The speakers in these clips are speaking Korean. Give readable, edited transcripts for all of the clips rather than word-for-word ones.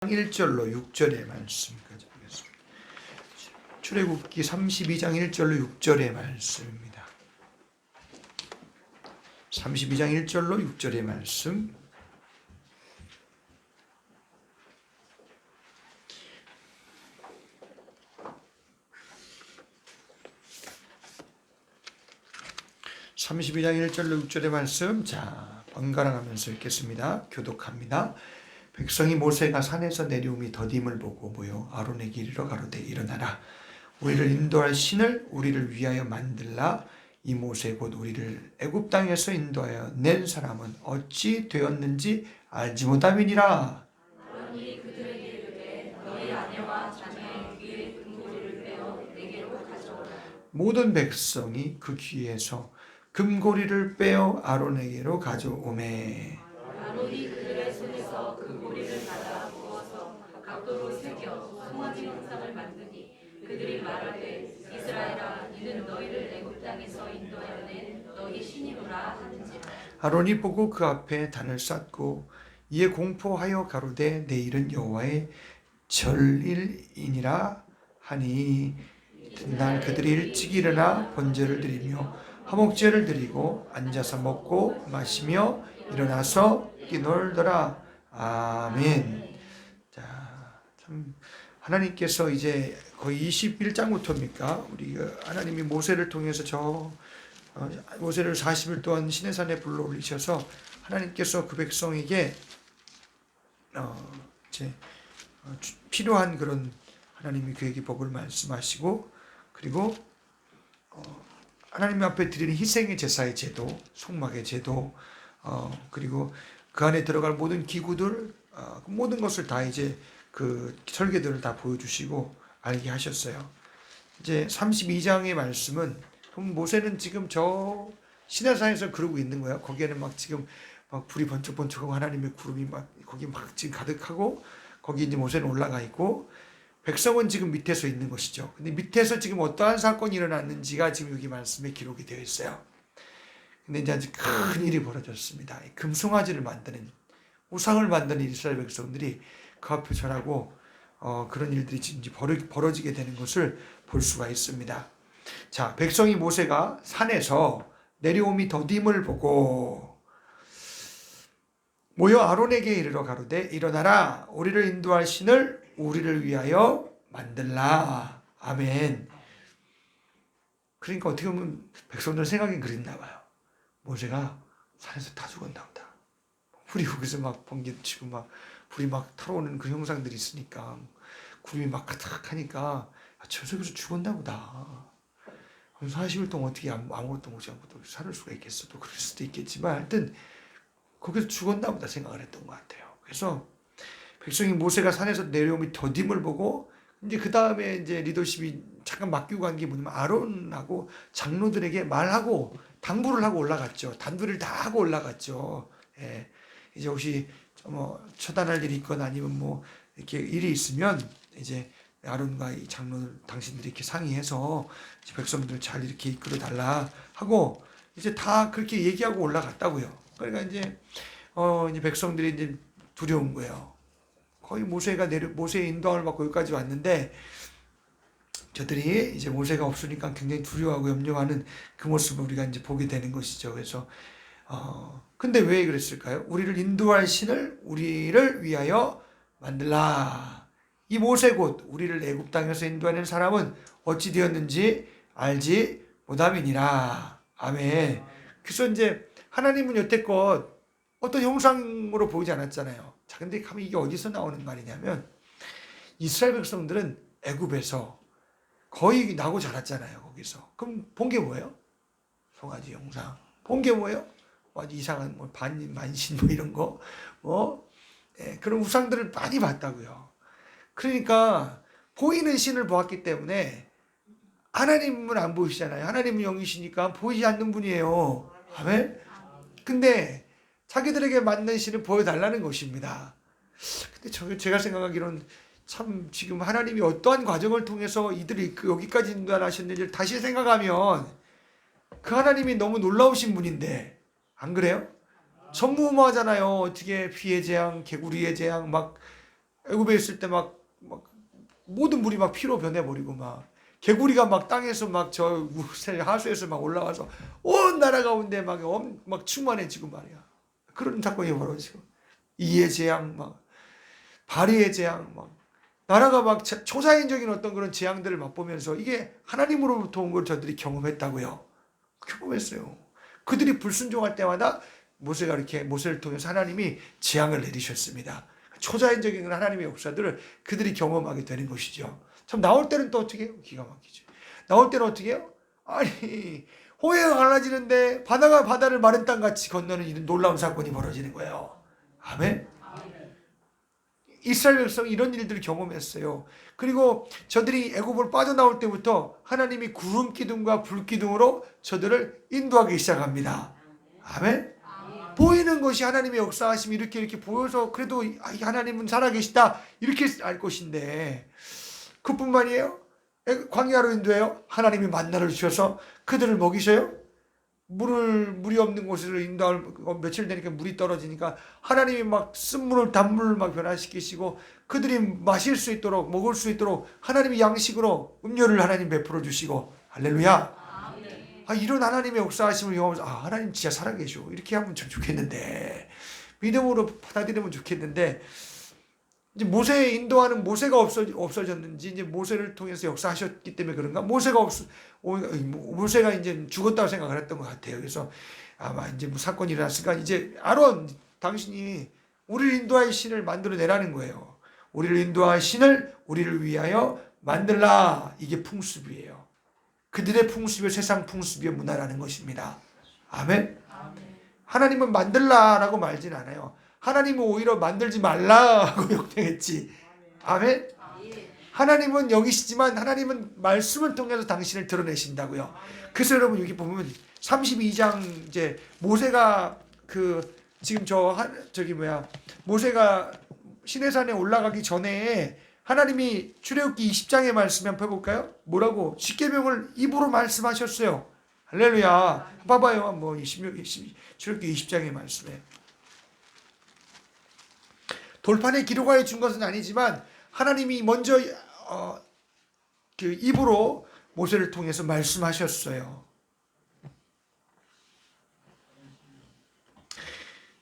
1절로 6절의 말씀까지 보겠습니다. 출애굽기 32장 1절로 6절의 말씀입니다. 32장 1절로 6절의 말씀. (32장 1절로 6절의 말씀). 자, 번갈아 가면서 읽겠습니다. 교독합니다. 백성이 모세가 산에서 내려옴이 더딤을 보고 모여 아론에게 이르러 가로되 일어나라, 우리를 인도할 신을 우리를 위하여 만들라. 이 모세 곧 우리를 애굽 땅에서 인도하여 낸 사람은 어찌 되었는지 알지 못함이니라. 아론이 그들에게 이르되 너희 아내와 자녀의 귀에 금고리를 빼어 내게로 가져오라. 모든 백성이 그 귀에서 금고리를 빼어 아론에게로 가져오매 아론이 그들의 손에서 금고리를 받아 부어서 각도로 새겨 송아지 형상을 만드니 그들이 말하되 이스라엘아, 이는 너희를 애굽 땅에서 인도하여 낸 너희 신이로라 하는지라. 아론이 보고 그 앞에 단을 쌓고 이에 공포하여 가로되 내일은 여호와의 절일이니라 하니, 이튿날 그들이 일찍 일어나 번제를 드리며 화목제를 드리고 앉아서 먹고 마시며 일어나서 뛰놀더라. 아멘. 자, 참 하나님께서 이제 거의 21장부터입니까? 우리 하나님이 모세를 통해서 모세를 40일 동안 시내산에 불러올리셔서 하나님께서 그 백성에게 필요한 그런 하나님이 그에게 법을 말씀하시고, 그리고 하나님 앞에 드리는 희생의 제사의 제도, 속막의 제도, 그리고 그 안에 들어갈 모든 기구들, 모든 것을 다 이제 그 설계들을 다 보여주시고 알게 하셨어요. 이제 32장의 말씀은 모세는 지금 저 시내산에서 그러고 있는 거예요. 거기에는 막 지금 막 불이 번쩍번쩍하고 하나님의 구름이 막 거기 막 지금 가득하고, 거기 이제 모세는 올라가 있고 백성은 지금 밑에서 있는 것이죠. 근데 밑에서 지금 어떠한 사건이 일어났는지가 지금 여기 말씀에 기록이 되어 있어요. 근데 이제 아주 큰 일이 벌어졌습니다. 금송아지를 만드는, 우상을 만드는 이스라엘 백성들이 그 앞에 절하고 그런 일들이 지금 벌어지게 되는 것을 볼 수가 있습니다. 자, 백성이 모세가 산에서 내려옴이 더딤을 보고 모여 아론에게 이르러 가로되 일어나라, 우리를 인도할 신을 우리를 위하여 만들라. 아멘. 그러니까 어떻게 보면 백성들 생각엔 그랬나 봐요. 모세가 산에서 다 죽었나 보다. 불이 거기서 막 번개치고 막 불이 막 타오르는 그 형상들이 있으니까, 구름이 막 가득하니까 저 속에서 죽었나 보다. 40일 동안 어떻게 아무것도 먹지 않고 또 살 수가 있겠어? 또 그럴 수도 있겠지만 하여튼 거기서 죽었나 보다 생각을 했던 것 같아요. 그래서 백성이 모세가 산에서 내려오면 더딤을 보고, 이제 그 다음에 이제 리더십이 잠깐 맡기고 간 게 뭐냐면 아론하고 장로들에게 말하고 당부를 하고 올라갔죠. 단부를 다 하고 올라갔죠. 예. 이제 혹시 뭐 처단할 일이 있거나 아니면 뭐 이렇게 일이 있으면 이제 아론과 이 장로들 당신들이 이렇게 상의해서 이제 백성들 잘 이렇게 이끌어 달라 하고 이제 다 그렇게 얘기하고 올라갔다고요. 그러니까 이제 백성들이 이제 두려운 거예요. 거의 모세의 인도함을 받고 여기까지 왔는데 저들이 이제 모세가 없으니까 굉장히 두려워하고 염려하는 그 모습을 우리가 이제 보게 되는 것이죠. 그래서 근데 왜 그랬을까요? 우리를 인도할 신을 우리를 위하여 만들라. 이 모세 곧 우리를 애굽 땅에서 인도하는 사람은 어찌 되었는지 알지 못함이니라. 아멘. 그래서 이제 하나님은 여태껏 어떤 형상으로 보이지 않았잖아요. 자, 근데 가면 이게 어디서 나오는 말이냐면, 이스라엘 백성들은 애굽에서 거의 나고 자랐잖아요. 거기서. 그럼 본 게 뭐예요? 송아지 형상. 본 게 뭐예요? 아주 이상한 뭐 만신 뭐 이런 거, 그런 우상들을 많이 봤다고요. 그러니까 보이는 신을 보았기 때문에 하나님은 안 보이시잖아요. 하나님은 영이시니까 보이지 않는 분이에요. 아멘. 근데 자기들에게 맞는 신을 보여달라는 것입니다. 근데 제가 생각하기로는 참 지금 하나님이 어떠한 과정을 통해서 이들이 여기까지 인도하셨는지를 다시 생각하면 그 하나님이 너무 놀라우신 분인데, 안 그래요? 전무후무하잖아요. 어떻게 피의 재앙, 개구리의 재앙, 막 애굽에 있을 때 막 모든 물이 막 피로 변해버리고 막 개구리가 막 땅에서 막 저 하수에서 막 올라와서 온 나라 가운데 막 충만해지고 말이야. 그런 사건이 벌어지고 이의 재앙 막 발의의 재앙 막 나라가 막 초자연적인 어떤 그런 재앙들을 맛보면서 이게 하나님으로부터 온 걸 저들이 경험했다고요. 경험했어요. 그들이 불순종할 때마다 모세가 이렇게 모세를 통해서 하나님이 재앙을 내리셨습니다. 초자연적인 하나님의 역사들을 그들이 경험하게 되는 것이죠. 참 나올 때는 또 어떻게 해요? 기가 막히죠. 나올 때는 어떻게 해요? 아니 호해가 갈라지는데 바다가 바다를 마른 땅같이 건너는 이런 놀라운 사건이 벌어지는 거예요. 아멘. 이스라엘 백성이 이런 일들을 경험했어요. 그리고 저들이 애굽을 빠져나올 때부터 하나님이 구름 기둥과 불 기둥으로 저들을 인도하기 시작합니다. 아멘. 보이는 것이 하나님의 역사하심이 이렇게 보여서 그래도 하나님은 살아계시다 이렇게 알 것인데 그뿐만이에요. 광야로 인도해요. 하나님이 만나를 주셔서 그들을 먹이셔요. 물이 없는 곳으로 인도할 며칠 되니까 물이 떨어지니까 하나님이 막 쓴물을 단물을 막 변화시키시고 그들이 마실 수 있도록 먹을 수 있도록 하나님이 양식으로 음료를 하나님 베풀어 주시고 할렐루야. 이런 하나님의 역사하심을 경험하면서 하나님 진짜 살아계셔 이렇게 하면 참 좋겠는데 믿음으로 받아들이면 좋겠는데 이제 모세의 인도하는 모세가 없어졌는지 이제 모세를 통해서 역사하셨기 때문에 그런가 모세가 이제 죽었다고 생각을 했던 것 같아요. 그래서 아마 이제 뭐 사건이 일어났으니까 이제 아론 당신이 우리를 인도할 신을 만들어내라는 거예요. 우리를 인도할 신을 우리를 위하여 만들라. 이게 풍습이에요. 그들의 풍습이 세상 풍습의 문화라는 것입니다. 아멘. 하나님은 만들라라고 말진 않아요. 하나님은 오히려 만들지 말라고 명령했지. 아멘. 하나님은 여기시지만 하나님은 말씀을 통해서 당신을 드러내신다고요. 그래서 여러분 여기 보면 32장 이제 모세가 지금 모세가 시내산에 올라가기 전에 하나님이 출애굽기 20장의 말씀 한번 해볼까요? 뭐라고? 십계명을 입으로 말씀하셨어요. 할렐루야. 봐봐요. 뭐 출애굽기 20장의 말씀에 돌판에 기록하여 준 것은 아니지만 하나님이 먼저 입으로 모세를 통해서 말씀하셨어요.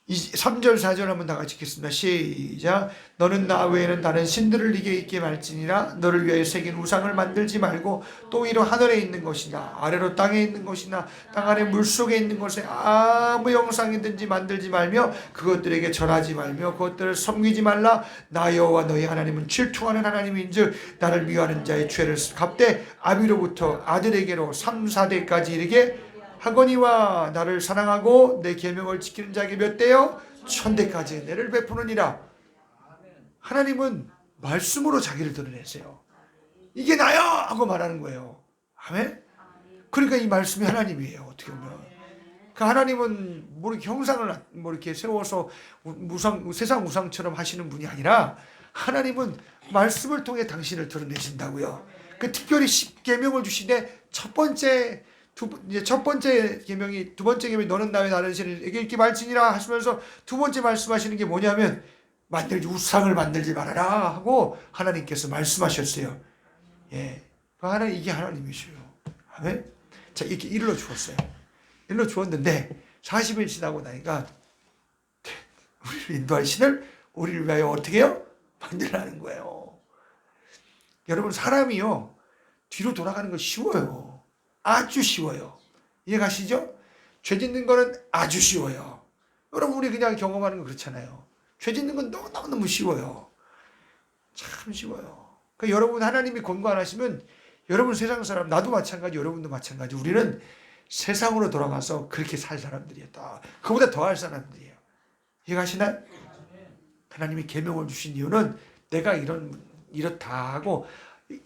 3절 4절 한번 다 같이 읽겠습니다. 시작. 너는 나 외에는 다른 신들을 네게 있게 말지니라. 너를 위하여 새긴 우상을 만들지 말고 또 위로 하늘에 있는 것이나 아래로 땅에 있는 것이나 땅 아래 물속에 있는 것에 아무 형상이든지 만들지 말며 그것들에게 절하지 말며 그것들을 섬기지 말라. 나 여호와 너희 하나님은 질투하는 하나님인즉 나를 미워하는 자의 죄를 갚되 아비로부터 아들에게로 3, 4대까지 이르게 하거니와 나를 사랑하고 내 계명을 지키는 자에게 몇 대요? 1000대까지 은혜를 베푸느니라. 하나님은 말씀으로 자기를 드러내세요. 이게 나야! 하고 말하는 거예요. 아멘? 그러니까 이 말씀이 하나님이에요. 어떻게 보면. 그 하나님은 뭐 이렇게 형상을 뭐 이렇게 세워서 세상 우상처럼 하시는 분이 아니라 하나님은 말씀을 통해 당신을 드러내신다고요. 그 특별히 10계명을 주시되 첫 번째 계명이 두 번째 계명이 너는 나의 다른 신을 이렇게 말지니라 하시면서 두 번째 말씀하시는 게 뭐냐면 우상을 만들지 말아라 하고 하나님께서 말씀하셨어요. 예, 이게 하나님이시요. 아멘. 자 이렇게 일러 주었어요. 일러 주었는데 40일 지나고 나니까 우리를 인도할 신을 우리를 위하여 어떻게 해요? 만들라는 거예요. 여러분 사람이요 뒤로 돌아가는 거 쉬워요. 아주 쉬워요. 이해가시죠? 죄 짓는 거는 아주 쉬워요. 여러분 우리 그냥 경험하는 거 그렇잖아요. 죄 짓는 건 너무너무 쉬워요. 참 쉬워요. 그러니까 여러분 하나님이 권고 안 하시면 여러분 세상 사람 나도 마찬가지 여러분도 마찬가지 우리는 세상으로 돌아가서 그렇게 살 사람들이에요. 그보다 더 할 사람들이에요. 이해가시나요? 하나님이 계명을 주신 이유는 내가 이렇다 하고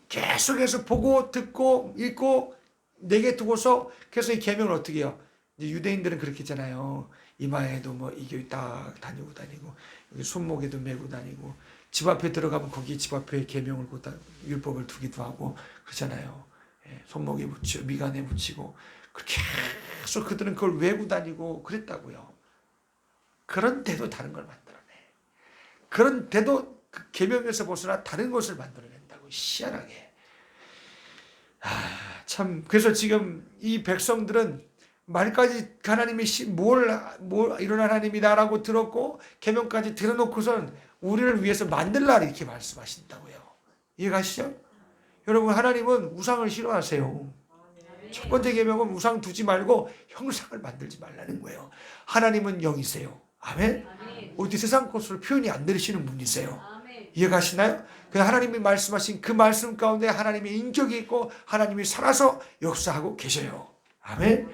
계속해서 보고 듣고 읽고 내게 두고서 그래서 이 계명을 어떻게 해요? 이제 유대인들은 그렇게 했잖아요. 이마에도 뭐 이게 딱 다니고 여기 손목에도 메고 다니고 집 앞에 들어가면 거기 집 앞에 계명을 율법을 두기도 하고 그렇잖아요. 예, 손목에 붙이고 미간에 붙이고 그렇게 계속 그들은 그걸 외고 다니고 그랬다고요. 그런데도 다른 걸 만들어내. 그런데도 그 계명에서 벗어나 다른 것을 만들어낸다고 희한하게. 참 그래서 지금 이 백성들은 말까지 하나님이 이런 하나님이다라고 들었고 계명까지 들어놓고선 우리를 위해서 만들라 이렇게 말씀하신다고요. 이해가시죠? 여러분 하나님은 우상을 싫어하세요. 첫 번째 계명은 우상 두지 말고 형상을 만들지 말라는 거예요. 하나님은 영이세요. 아멘. 어디 세상 것으로 표현이 안 되시는 분이세요. 이해가시나요? 그 하나님이 말씀하신 그 말씀 가운데 하나님의 인격이 있고 하나님이 살아서 역사하고 계셔요. 아멘.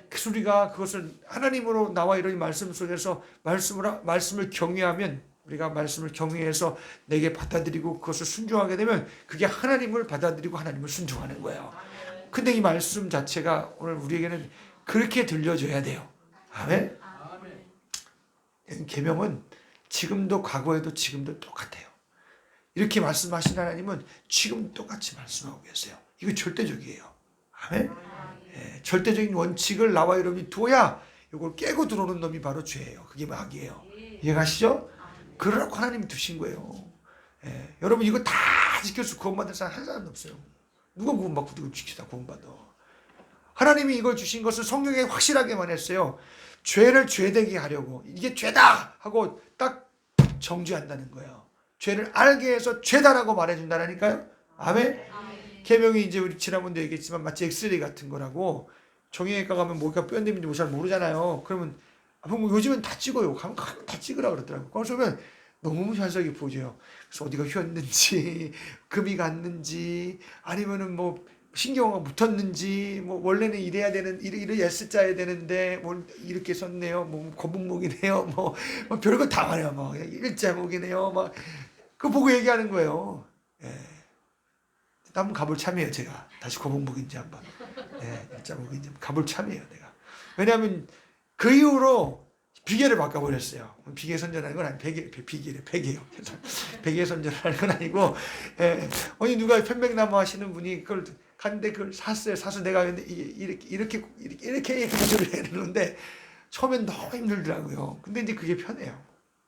그래서 우리가 그것을 하나님으로 나와 이런 말씀 속에서 말씀을 경외하면 우리가 말씀을 경외해서 내게 받아들이고 그것을 순종하게 되면 그게 하나님을 받아들이고 하나님을 순종하는 거예요. 근데 이 말씀 자체가 오늘 우리에게는 그렇게 들려줘야 돼요. 아멘. 계명은 지금도 과거에도 지금도 똑같아요. 이렇게 말씀하신 하나님은 지금 똑같이 말씀하고 계세요. 이거 절대적이에요. 아멘. 절대적인 원칙을 나와 여러분이 두어야 이걸 깨고 들어오는 놈이 바로 죄예요. 그게 마귀예요. 이해가시죠? 그러라고 하나님이 두신 거예요. 여러분 이거 다 지켜서 구원받을 사람 한 사람도 없어요. 누가 구원받고 누가 지키다 구원받아. 하나님이 이걸 주신 것을 성경에 확실하게만 했어요. 죄를 죄되게 하려고 이게 죄다 하고 딱 정죄한다는 거예요. 죄를 알게 해서 죄다라고 말해준다라니까요. 아멘. 계명이 이제 우리 지난번도 얘기했지만 마치 엑스레이 같은 거라고 정형외과 가면 뭐가 뼈인지 잘 모르잖아요. 그러면 요즘은 다 찍어요. 가면 다 찍으라 그러더라고요. 그러면 너무 자세하게 보죠. 그래서 어디가 휘었는지, 금이 갔는지, 아니면은 뭐 신경이 붙었는지, 뭐 원래는 이래야 되는 이래 S자야 되는데 뭐 이렇게 썼네요. 뭐 거북목이네요. 뭐 별거 다 말해요. 뭐 일자목이네요. 막 그거 보고 얘기하는 거예요. 한번 가볼 참이에요. 제가 다시 거북목인지 한번, 일자목인지 가볼 참이에요. 내가. 왜냐하면 그 이후로 비계를 바꿔버렸어요. 비계 선전하는 건 아니고 베개예요. 베개 선전하는 건 아니고, 어디 누가 편백나무 하시는 분이 그걸 갔는데 그걸 샀어요. 사서 내가 근데 이렇게 구조를 해야 되는데 처음엔 너무 힘들더라고요. 근데 이제 그게 편해요.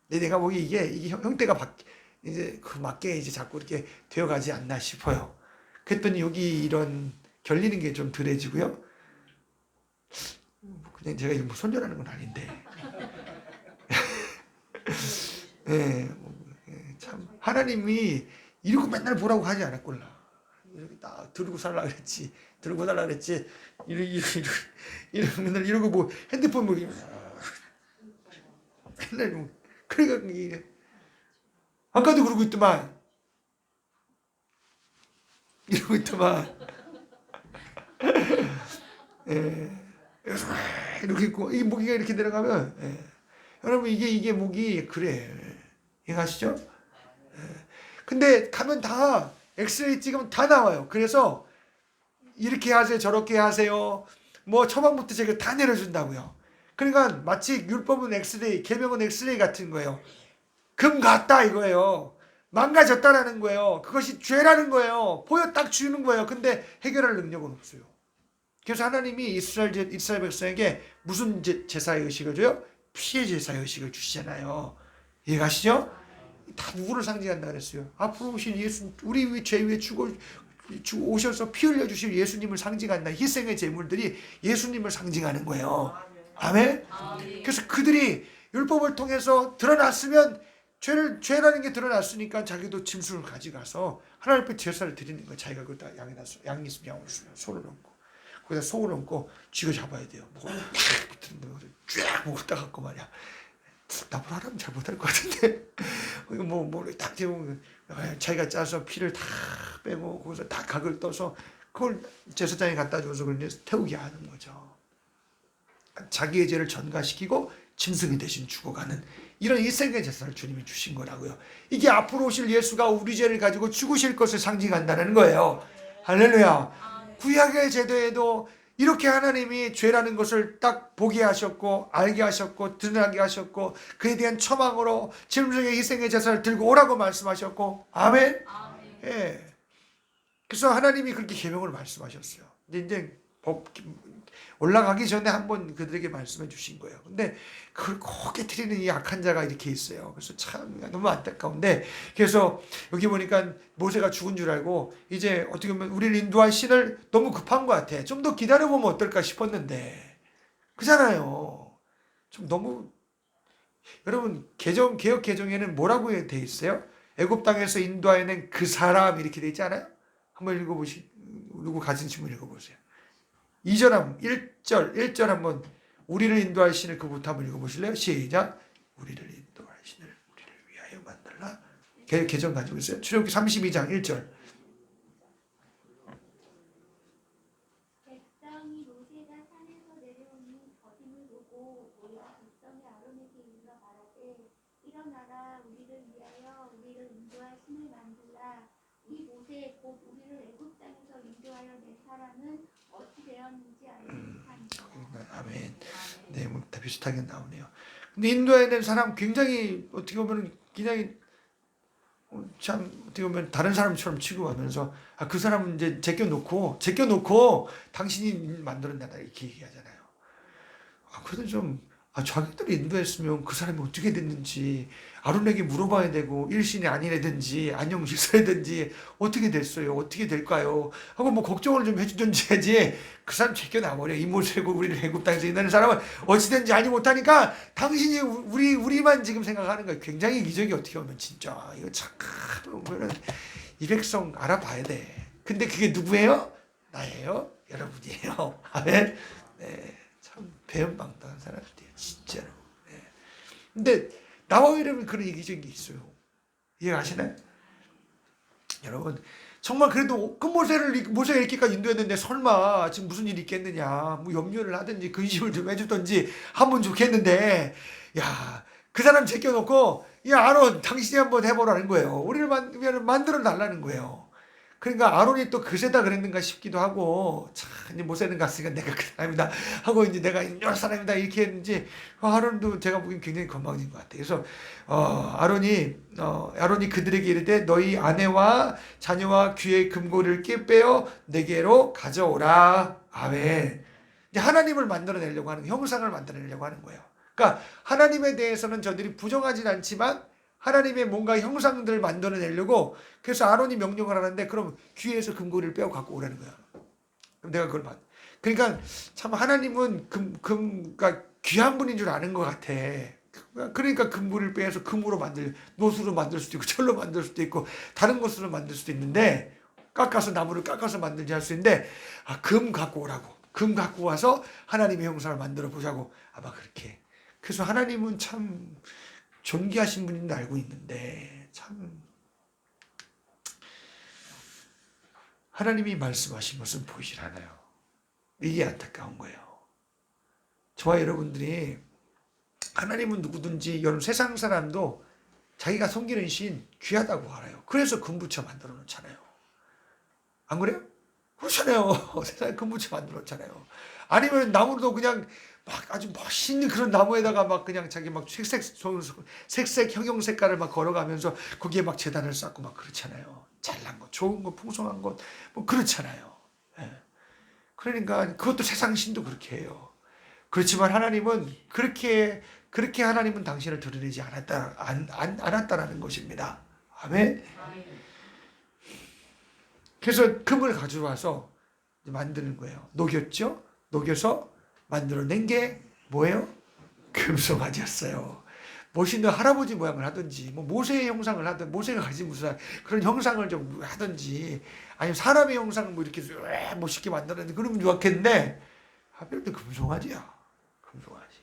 근데 내가 보기 이게 형태가 이제 그 맞게 이제 자꾸 이렇게 되어가지 않나 싶어요. 그랬더니 여기 이런 결리는 게 좀 덜해지고요. 그냥 제가 뭐 손절하는 건 아닌데. 참 하나님이 이러고 맨날 보라고 하지 않았구나. 이렇게 딱 들고 살라 그랬지. 들고 달라 그랬지. 이러고 맨날 이러고 뭐 핸드폰 뭐 맨날 뭐 그러니까 아까도 그러고 있더만. 이러고 있더만. 이렇게 있고 이 모기가 이렇게 내려가면 여러분 이게 목이 그래. 이해가시죠? 근데 가면 다 엑스레이 찍으면 다 나와요. 그래서 이렇게 하세요, 저렇게 하세요. 뭐 처방부터 제가 다 내려준다고요. 그러니까 마치 율법은 엑스레이, 계명은 엑스레이 같은 거예요. 금 같다 이거예요. 망가졌다라는 거예요. 그것이 죄라는 거예요. 보여 딱 주는 거예요. 근데 해결할 능력은 없어요. 그래서 하나님이 이스라엘 백성에게 무슨 제사의 의식을 줘요? 피의 제사의 의식을 주시잖아요. 이해가시죠? 다 누구를 상징한다 그랬어요? 앞으로 오실 예수, 우리 죄 위에 오셔서 피 흘려 주실 예수님을 상징한다. 희생의 제물들이 예수님을 상징하는 거예요. 아멘? 그래서 그들이 율법을 통해서 드러났으면 죄라는 게 드러났으니까 자기도 짐승을 가져가서 하나님 앞에 제사를 드리는 거예요. 자기가 그다 양이 있으면 양을 소를 얹고 거기다 속을 얹고 쥐고 잡아야 돼요. 뭐가 딱 붙는 거예요. 쫙 목을 따갖고 말이야. 나보다 하라면 잘 못할 것 같은데 딱 대고 자기가 짜서 피를 다 빼고 거기서 다 각을 떠서 그걸 제사장에 갖다 줘서 그걸 태우게 하는 거죠. 자기의 죄를 전가시키고 짐승이 대신 죽어가는 이런 일생의 제사를 주님이 주신 거라고요. 이게 앞으로 오실 예수가 우리 죄를 가지고 죽으실 것을 상징한다는 거예요. 할렐루야. 구약의 제도에도 이렇게 하나님이 죄라는 것을 딱 보게 하셨고 알게 하셨고 드러나게 하셨고 그에 대한 처방으로 짐승의 희생의 제사를 들고 오라고 말씀하셨고 아멘. 그래서 하나님이 그렇게 계명을 말씀하셨어요. 근데 이제 올라가기 전에 한번 그들에게 말씀해 주신 거예요. 근데 그걸 꼭 깨트리는 이 악한 자가 이렇게 있어요. 그래서 참 너무 안타까운데, 그래서 여기 보니까 모세가 죽은 줄 알고 이제 어떻게 보면 우리를 인도할 신을 너무 급한 것 같아. 좀 더 기다려보면 어떨까 싶었는데, 그잖아요. 좀 너무, 여러분 개혁 개정에는 뭐라고 돼 있어요? 애굽 땅에서 인도하여낸 그 사람 이렇게 돼 있지 않아요? 한번 누구 가진 친구 읽어보세요. 2절 1절 한번, 우리를 인도할 신을 그부터 한번 읽어보실래요? 시작. 우리를 인도할 신을 우리를 위하여 만들라. 개정 가지고 있어요. 출애굽기 32장 1절. 백성이 모세가 산에서 내려오니 거짐을 보고 모세가 백성이 아론에게 이르러 말하되 일어나라 우리를 위하여 우리를 인도할 신을 만들라. 이 모세 곧 우리를 애굽 땅에서 인도하여 낸 사람은 어찌 되었는지 알지 못하니라. 아멘. 네, 뭐 다 비슷하게 나오네요. 근데 인도에 낸 사람 굉장히 어떻게 보면 그냥 참 어떻게 보면 다른 사람처럼 취급하면서, 그 사람은 이제 제껴놓고 당신이 만들어낸다 이렇게 얘기하잖아요. 그래도 좀 자기들이 인도했으면 그 사람이 어떻게 됐는지 아론에게 물어봐야 되고, 일신이 아니라든지 안녕식사라든지 어떻게 됐어요, 어떻게 될까요 하고 뭐 걱정을 좀 해주든지 해야지. 그 사람 제껴놔버려. 이 모세고 우리를 애굽 땅에서 인도하는 사람은 어찌된지 알지 못하니까 당신이 우리만 지금 생각하는 거예요. 굉장히 이기적이 어떻게 보면 진짜 이거 잠깐 보면은 이 백성 알아봐야 돼. 근데 그게 누구예요? 나예요, 여러분이에요. 아멘. 네, 참 배은망덕한 사람들이에요 진짜로. 네. 근데 나와 여러분 그런 이기적이 있어요. 이해가시나요? 여러분 정말 그래도 그 모세가 이렇게까지 인도했는데 설마 지금 무슨 일이 있겠느냐, 뭐 염려를 하든지 근심을 좀 해주든지 하면 좋겠는데, 야, 그 사람 제껴놓고 야 아론 당신이 한번 해보라는 거예요. 우리를 만들어 달라는 거예요. 그러니까 아론이 또 그새다 그랬는가 싶기도 하고, 참 이제 모세는 갔으니까 내가 그 사람이다 하고 이제 내가 이 사람이다 이렇게 했는지, 아론도 제가 보기엔 굉장히 건방진 것 같아요. 그래서 아론이 그들에게 이르되 너희 아내와 자녀와 귀의 금고를 빼어 내게로 가져오라. 아멘. 이제 하나님을 만들어내려고 하는, 형상을 만들어내려고 하는 거예요. 그러니까 하나님에 대해서는 저들이 부정하진 않지만 하나님의 뭔가 형상들을 만들어내려고, 그래서 아론이 명령을 하는데 그럼 귀에서 금고를 빼어 갖고 오라는 거야. 그럼 내가 그걸 그러니까 참 하나님은 그러니까 귀한 분인 줄 아는 것 같아. 그러니까 금고를 빼서 금으로 노수로 만들 수도 있고 철로 만들 수도 있고 다른 것으로 만들 수도 있는데, 나무를 깎아서 만들지 할 수 있는데, 금 갖고 오라고. 금 갖고 와서 하나님의 형상을 만들어 보자고. 아마 그렇게. 그래서 하나님은 참 존귀하신 분인 줄 알고 있는데, 참 하나님이 말씀하신 것은 보이질 않아요. 이게 안타까운 거예요. 저와 여러분들이, 하나님은 누구든지 여러분 세상 사람도 자기가 섬기는 신 귀하다고 알아요. 그래서 금부처 만들어 놓잖아요. 안 그래요? 그렇잖아요. 세상에 금부처 만들어 놓잖아요. 아니면 나무도 그냥 막 아주 멋있는 그런 나무에다가 막 그냥 자기 막 색색 형용 색깔을 막 걸어가면서 거기에 막 제단을 쌓고 막 그렇잖아요. 잘난 것, 좋은 것, 풍성한 것, 뭐 그렇잖아요. 예. 그러니까 그것도 세상 신도 그렇게 해요. 그렇지만 하나님은 그렇게 하나님은 당신을 드러내지 않았다라는 것입니다. 아멘. 그래서 금을 가져와서 만드는 거예요. 녹였죠? 녹여서 만들어낸 게 뭐예요? 금송아지였어요. 멋있는 할아버지 모양을 하든지, 뭐 모세의 형상을 하든, 모세가 가진 무슨 그런 형상을 좀 하든지, 아니면 사람의 형상을 뭐 이렇게 멋있게 만들었는데 그러면 좋았겠는데, 하필이면 금송아지야. 금송아지.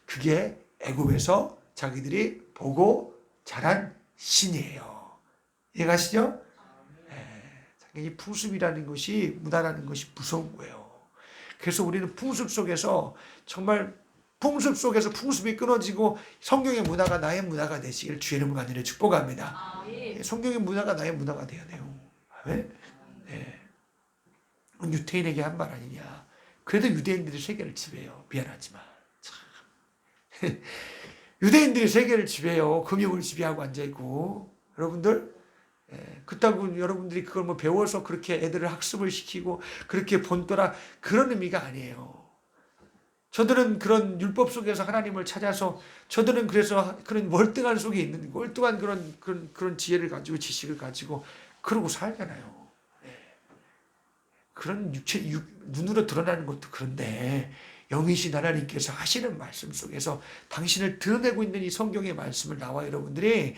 그게 애굽에서 자기들이 보고 자란 신이에요. 이해가시죠? 이 풍습이라는 것이, 문화라는 것이 무서운 거예요. 그래서 우리는 풍습 속에서 정말 풍습이 끊어지고 성경의 문화가 나의 문화가 되시길 주의 이름으로 간절히 축복합니다. 성경의 문화가 나의 문화가 되어야 돼요. 왜? 네. 유태인에게 한 말 아니냐. 그래도 유대인들이 세계를 지배해요. 미안하지만 참. 유대인들이 세계를 지배해요. 금융을 지배하고 앉아있고. 여러분들, 그렇다고 여러분들이 그걸 뭐 배워서 그렇게 애들을 학습을 시키고 그렇게 본떠라, 그런 의미가 아니에요. 저들은 그런 율법 속에서 하나님을 찾아서 저들은 그래서 그런 월등한 속에 있는 월등한 그런 지혜를 가지고 지식을 가지고 그러고 살잖아요. 그런 눈으로 드러나는 것도 그런데 영이신 하나님께서 하시는 말씀 속에서 당신을 드러내고 있는 이 성경의 말씀을 나와 여러분들이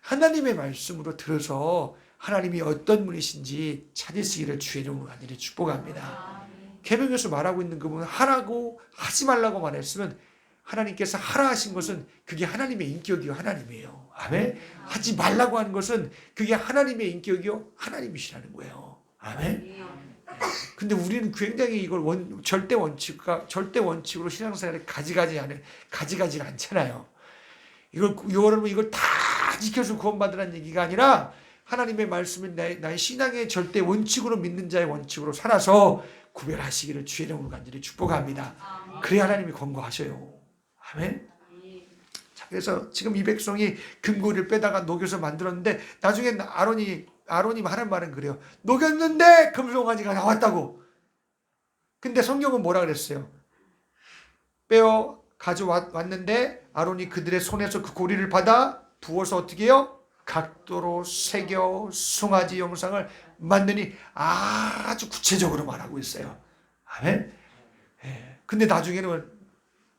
하나님의 말씀으로 들어서 하나님이 어떤 분이신지 찾으시기를 주의 이름으로 간절히 축복합니다. 계명에서 말하고 있는 그 부분 하라고 하지 말라고 말했으면 하나님께서 하라 하신 것은 그게 하나님의 인격이요 하나님이에요. 아멘. 하지 말라고 하는 것은 그게 하나님의 인격이요 하나님이시라는 거예요. 아멘. 근데 우리는 굉장히 이걸 절대 원칙으로 신앙생활을 가져가지 않잖아요. 이걸 다 지켜서 구원받으라는 얘기가 아니라 하나님의 말씀은 나의 신앙의 절대 원칙으로 믿는 자의 원칙으로 살아서 구별하시기를 주의 이름으로 간절히 축복합니다. 그래야 하나님이 권고하셔요. 아멘. 자, 그래서 지금 이 백성이 금고리를 빼다가 녹여서 만들었는데 나중에 아론이 하는 말은 그래요. 녹였는데 금송아지가 나왔다고. 근데 성경은 뭐라 그랬어요? 빼어 가져왔는데 아론이 그들의 손에서 그 고리를 받아 부어서 어떻게 해요? 각도로 새겨 송아지 형상을 만드니 아주 구체적으로 말하고 있어요. 아멘. 근데 나중에는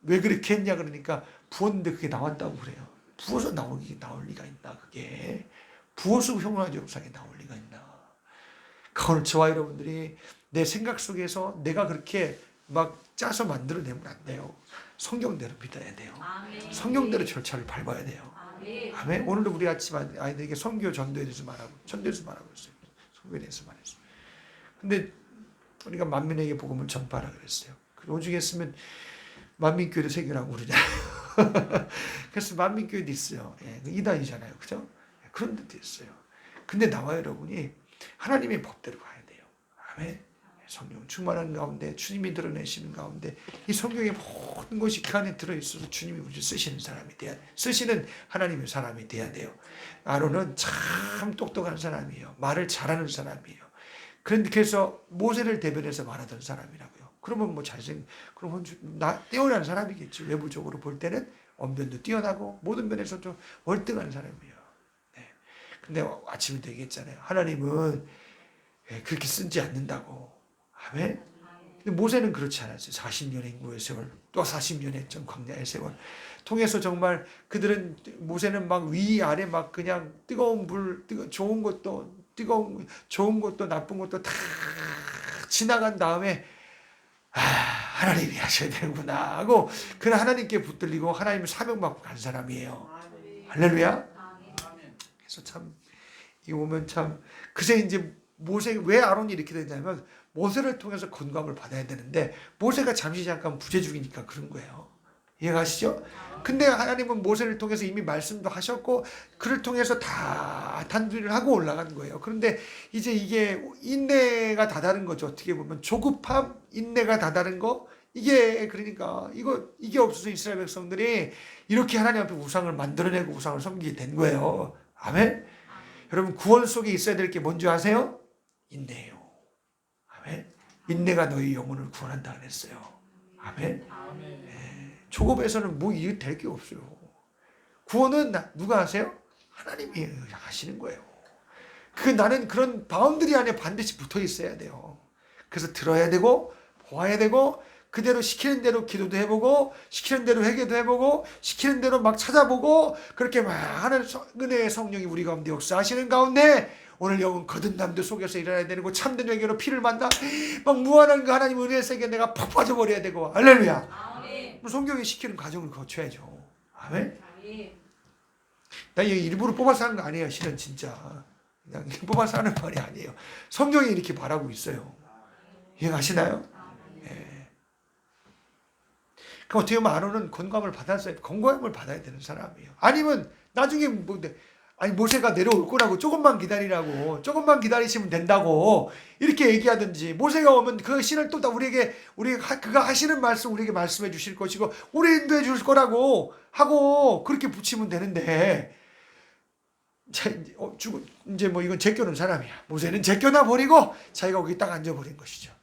왜 그렇게 했냐 그러니까 부었는데 그게 나왔다고 그래요. 부어서 나올 리가 있나 그게. 부어서 송아지 형상이 나올 리가 있나. 그걸 저와 여러분들이 내 생각 속에서 내가 그렇게 막 짜서 만들어내면 안 돼요. 성경대로 믿어야 돼요. 성경대로 절차를 밟아야 돼요. 아멘. 오늘도 우리 아침 아이들에게 선교 전도에 대해서 말하고 있어요. 선교에 대해서 말했어요. 근데 우리가 만민에게 복음을 전파하라 그랬어요. 오죽 했으면 만민교회도 세계라고 그러잖아요. 그래서 만민교회도 있어요. 이단이잖아요. 그죠? 그런 데도 있어요. 근데 나와 여러분이 하나님의 법대로 가야 돼요. 아멘. 성령 충만한 가운데 주님이 드러내시는 가운데 이 성경의 모든 것이 그 안에 들어있어서 주님이 우리를 쓰시는 하나님의 사람이 돼야 돼요. 아론은 참 똑똑한 사람이에요. 말을 잘하는 사람이에요. 그래서 모세를 대변해서 말하던 사람이라고요. 그러면 그러면 뛰어난 사람이겠지. 외부적으로 볼 때는 언변도 뛰어나고 모든 면에서도 월등한 사람이에요. 근데 아침에도 얘기했잖아요. 하나님은 그렇게 쓰지 않는다고. 아멘. 근데 모세는 그렇지 않았어요. 40년의 인고의 세월, 또 40년의 좀 광야의 세월 통해서 정말 그들은 모세는 막 위아래 막 그냥 뜨거운 불, 좋은 것도 나쁜 것도 다 지나간 다음에 하나님이 하셔야 되는구나 하고 그 하나님께 붙들리고 하나님을 사명받고 간 사람이에요. 할렐루야. 그래서 참 이 오면 참 그새 이제 왜 아론이 이렇게 되냐면 모세를 통해서 건강을 받아야 되는데 모세가 잠깐 부재중이니까 그런 거예요. 이해가시죠? 근데 하나님은 모세를 통해서 이미 말씀도 하셨고 그를 통해서 다 단두리를 하고 올라간 거예요. 그런데 이제 이게 인내가 다다른 거죠. 어떻게 보면 조급함, 인내가 다다른 거. 이게 그러니까 이게 없어서 이스라엘 백성들이 이렇게 하나님 앞에 우상을 만들어내고 우상을 섬기게 된 거예요. 아멘. 여러분 구원 속에 있어야 될 게 뭔지 아세요? 인내예요. 아멘. 인내가 너희 영혼을 구원한다 그랬어요. 아멘. 조급에서는 뭐 이게 될 게 없어요. 구원은 누가 하세요? 하나님이 하시는 거예요. 나는 그런 바운드리 안에 반드시 붙어 있어야 돼요. 그래서 들어야 되고 보아야 되고 그대로 시키는 대로 기도도 해보고 시키는 대로 회개도 해보고 시키는 대로 막 찾아보고 그렇게 막 하는 은혜의 성령이 우리 가운데 역사하시는 가운데 오늘 영은 거듭남도 속에서 일어나야 되고 참된 회개로 피를 만나 막 무한한 그 하나님 은혜의 세계에 내가 팍 빠져버려야 되고 할렐루야. 아멘. 성경이 시키는 과정을 거쳐야죠. 아멘. 나 이거 일부러 뽑아서 하는 거 아니에요. 실은 진짜 그냥 뽑아서 하는 말이 아니에요. 성경이 이렇게 말하고 있어요. 이해가시나요? 그 어떻게 보면 아론은 건강을 받아야 되는 사람이에요. 아니면 나중에 모세가 내려올 거라고 조금만 기다리시면 된다고 이렇게 얘기하든지 모세가 오면 그 신을 또 그가 하시는 말씀 우리에게 말씀해 주실 것이고 우리 인도해 주실 거라고 하고 그렇게 붙이면 되는데 이제 뭐 이건 제껴놓은 사람이야. 모세는 제껴놔 버리고 자기가 거기 딱 앉아버린 것이죠.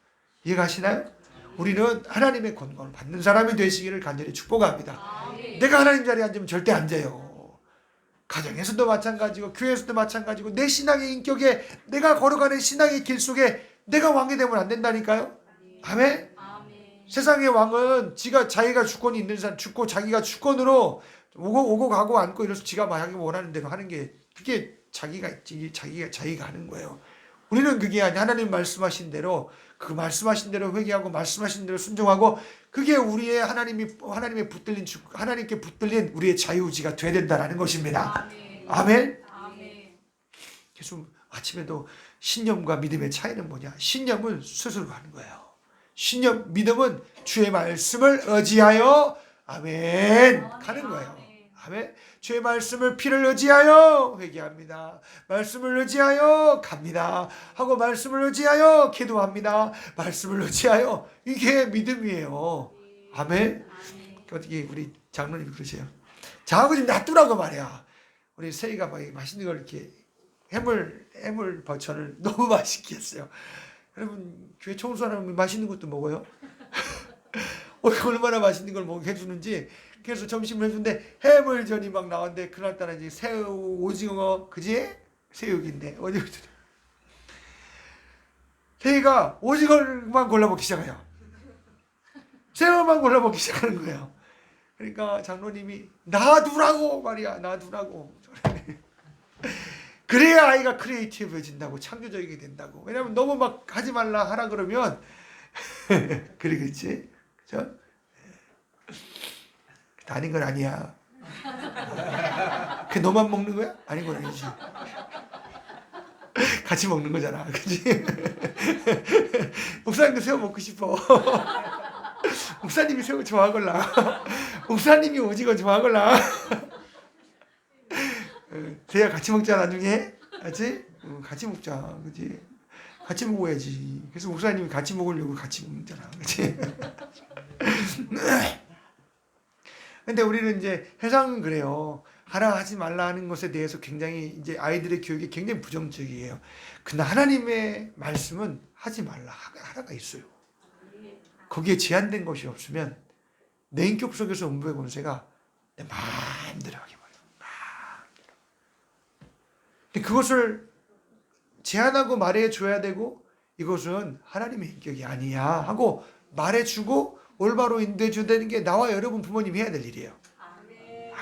이해가시나요? 우리는 하나님의 권고를 받는 사람이 되시기를 간절히 축복합니다. 아멘. 내가 하나님 자리에 앉으면 절대 안 돼요. 가정에서도 마찬가지고 교회에서도 마찬가지고 내 신앙의 인격에 내가 걸어가는 신앙의 길 속에 내가 왕이 되면 안 된다니까요. 아멘. 아멘. 세상의 왕은 자기가 주권이 있는 사람 죽고 자기가 주권으로 오고 가고 앉고 이래서 지가 자기 원하는 대로 하는 게 그게 자기가 하는 거예요. 우리는 그게 아니라 하나님 말씀하신 대로 그 말씀하신 대로 회개하고 말씀하신 대로 순종하고 그게 우리의 하나님께 붙들린 우리의 자유의지가 돼야 된다는 것입니다. 아멘. 아멘. 아멘. 그래서 아침에도 신념과 믿음의 차이는 뭐냐? 신념은 스스로 하는 거예요. 믿음은 주의 말씀을 의지하여 아멘 가는 거예요. 아멘. 주의 말씀을 피를 의지하여 회개합니다. 말씀을 의지하여 갑니다. 하고 말씀을 의지하여 기도합니다. 말씀을 의지하여 이게 믿음이에요. 아멘. 어떻게 우리 장로님이 그러세요? 자하고 좀 놔두라고 말이야. 우리 세희가 막 맛있는 걸 이렇게 해물 버천을 너무 맛있게 했어요. 여러분 교회 청소하면 맛있는 것도 먹어요? 얼마나 맛있는 걸 먹게 해주는지. 그래서 점심을 해주는데 해물전이 막 나왔는데 그날따라 이제 새우, 오징어, 그지? 새우인데 오징어. 세희가 오징어만 골라먹기 시작해요. 새우만 골라먹기 시작하는 거예요. 그러니까 장로님이 놔두라고 말이야. 놔두라고. 그래야 아이가 크리에이티브해진다고, 창조적이게 된다고. 왜냐면 너무 막 하지 말라 하라 그러면 그러겠지. 그죠? 아닌 건 아니야. 그 너만 먹는 거야? 아닌 건 아니지. 같이 먹는 거잖아. 그치? 목사님도 새우 먹고 싶어. 목사님이 새우 좋아하걸라. 목사님이 오징어 좋아하걸라. 대야 같이 먹자 나중에. 알지? 같이 먹자. 그치? 같이 먹어야지. 그래서 목사님이 같이 먹으려고 같이 먹잖아. 그치? 근데 우리는 이제 세상은 그래요. 하라 하지 말라 하는 것에 대해서 굉장히 이제 아이들의 교육이 굉장히 부정적이에요. 근데 하나님의 말씀은 하지 말라 하라가 있어요. 거기에 제한된 것이 없으면 내 인격 속에서 음부의 권세가 내 마음대로 하게 말이에요. 마음대로. 근데 그것을 제한하고 말해줘야 되고 이것은 하나님의 인격이 아니야 하고 말해주고 올바로 인도해줘야 되는 게 나와 여러분 부모님이 해야 될 일이에요.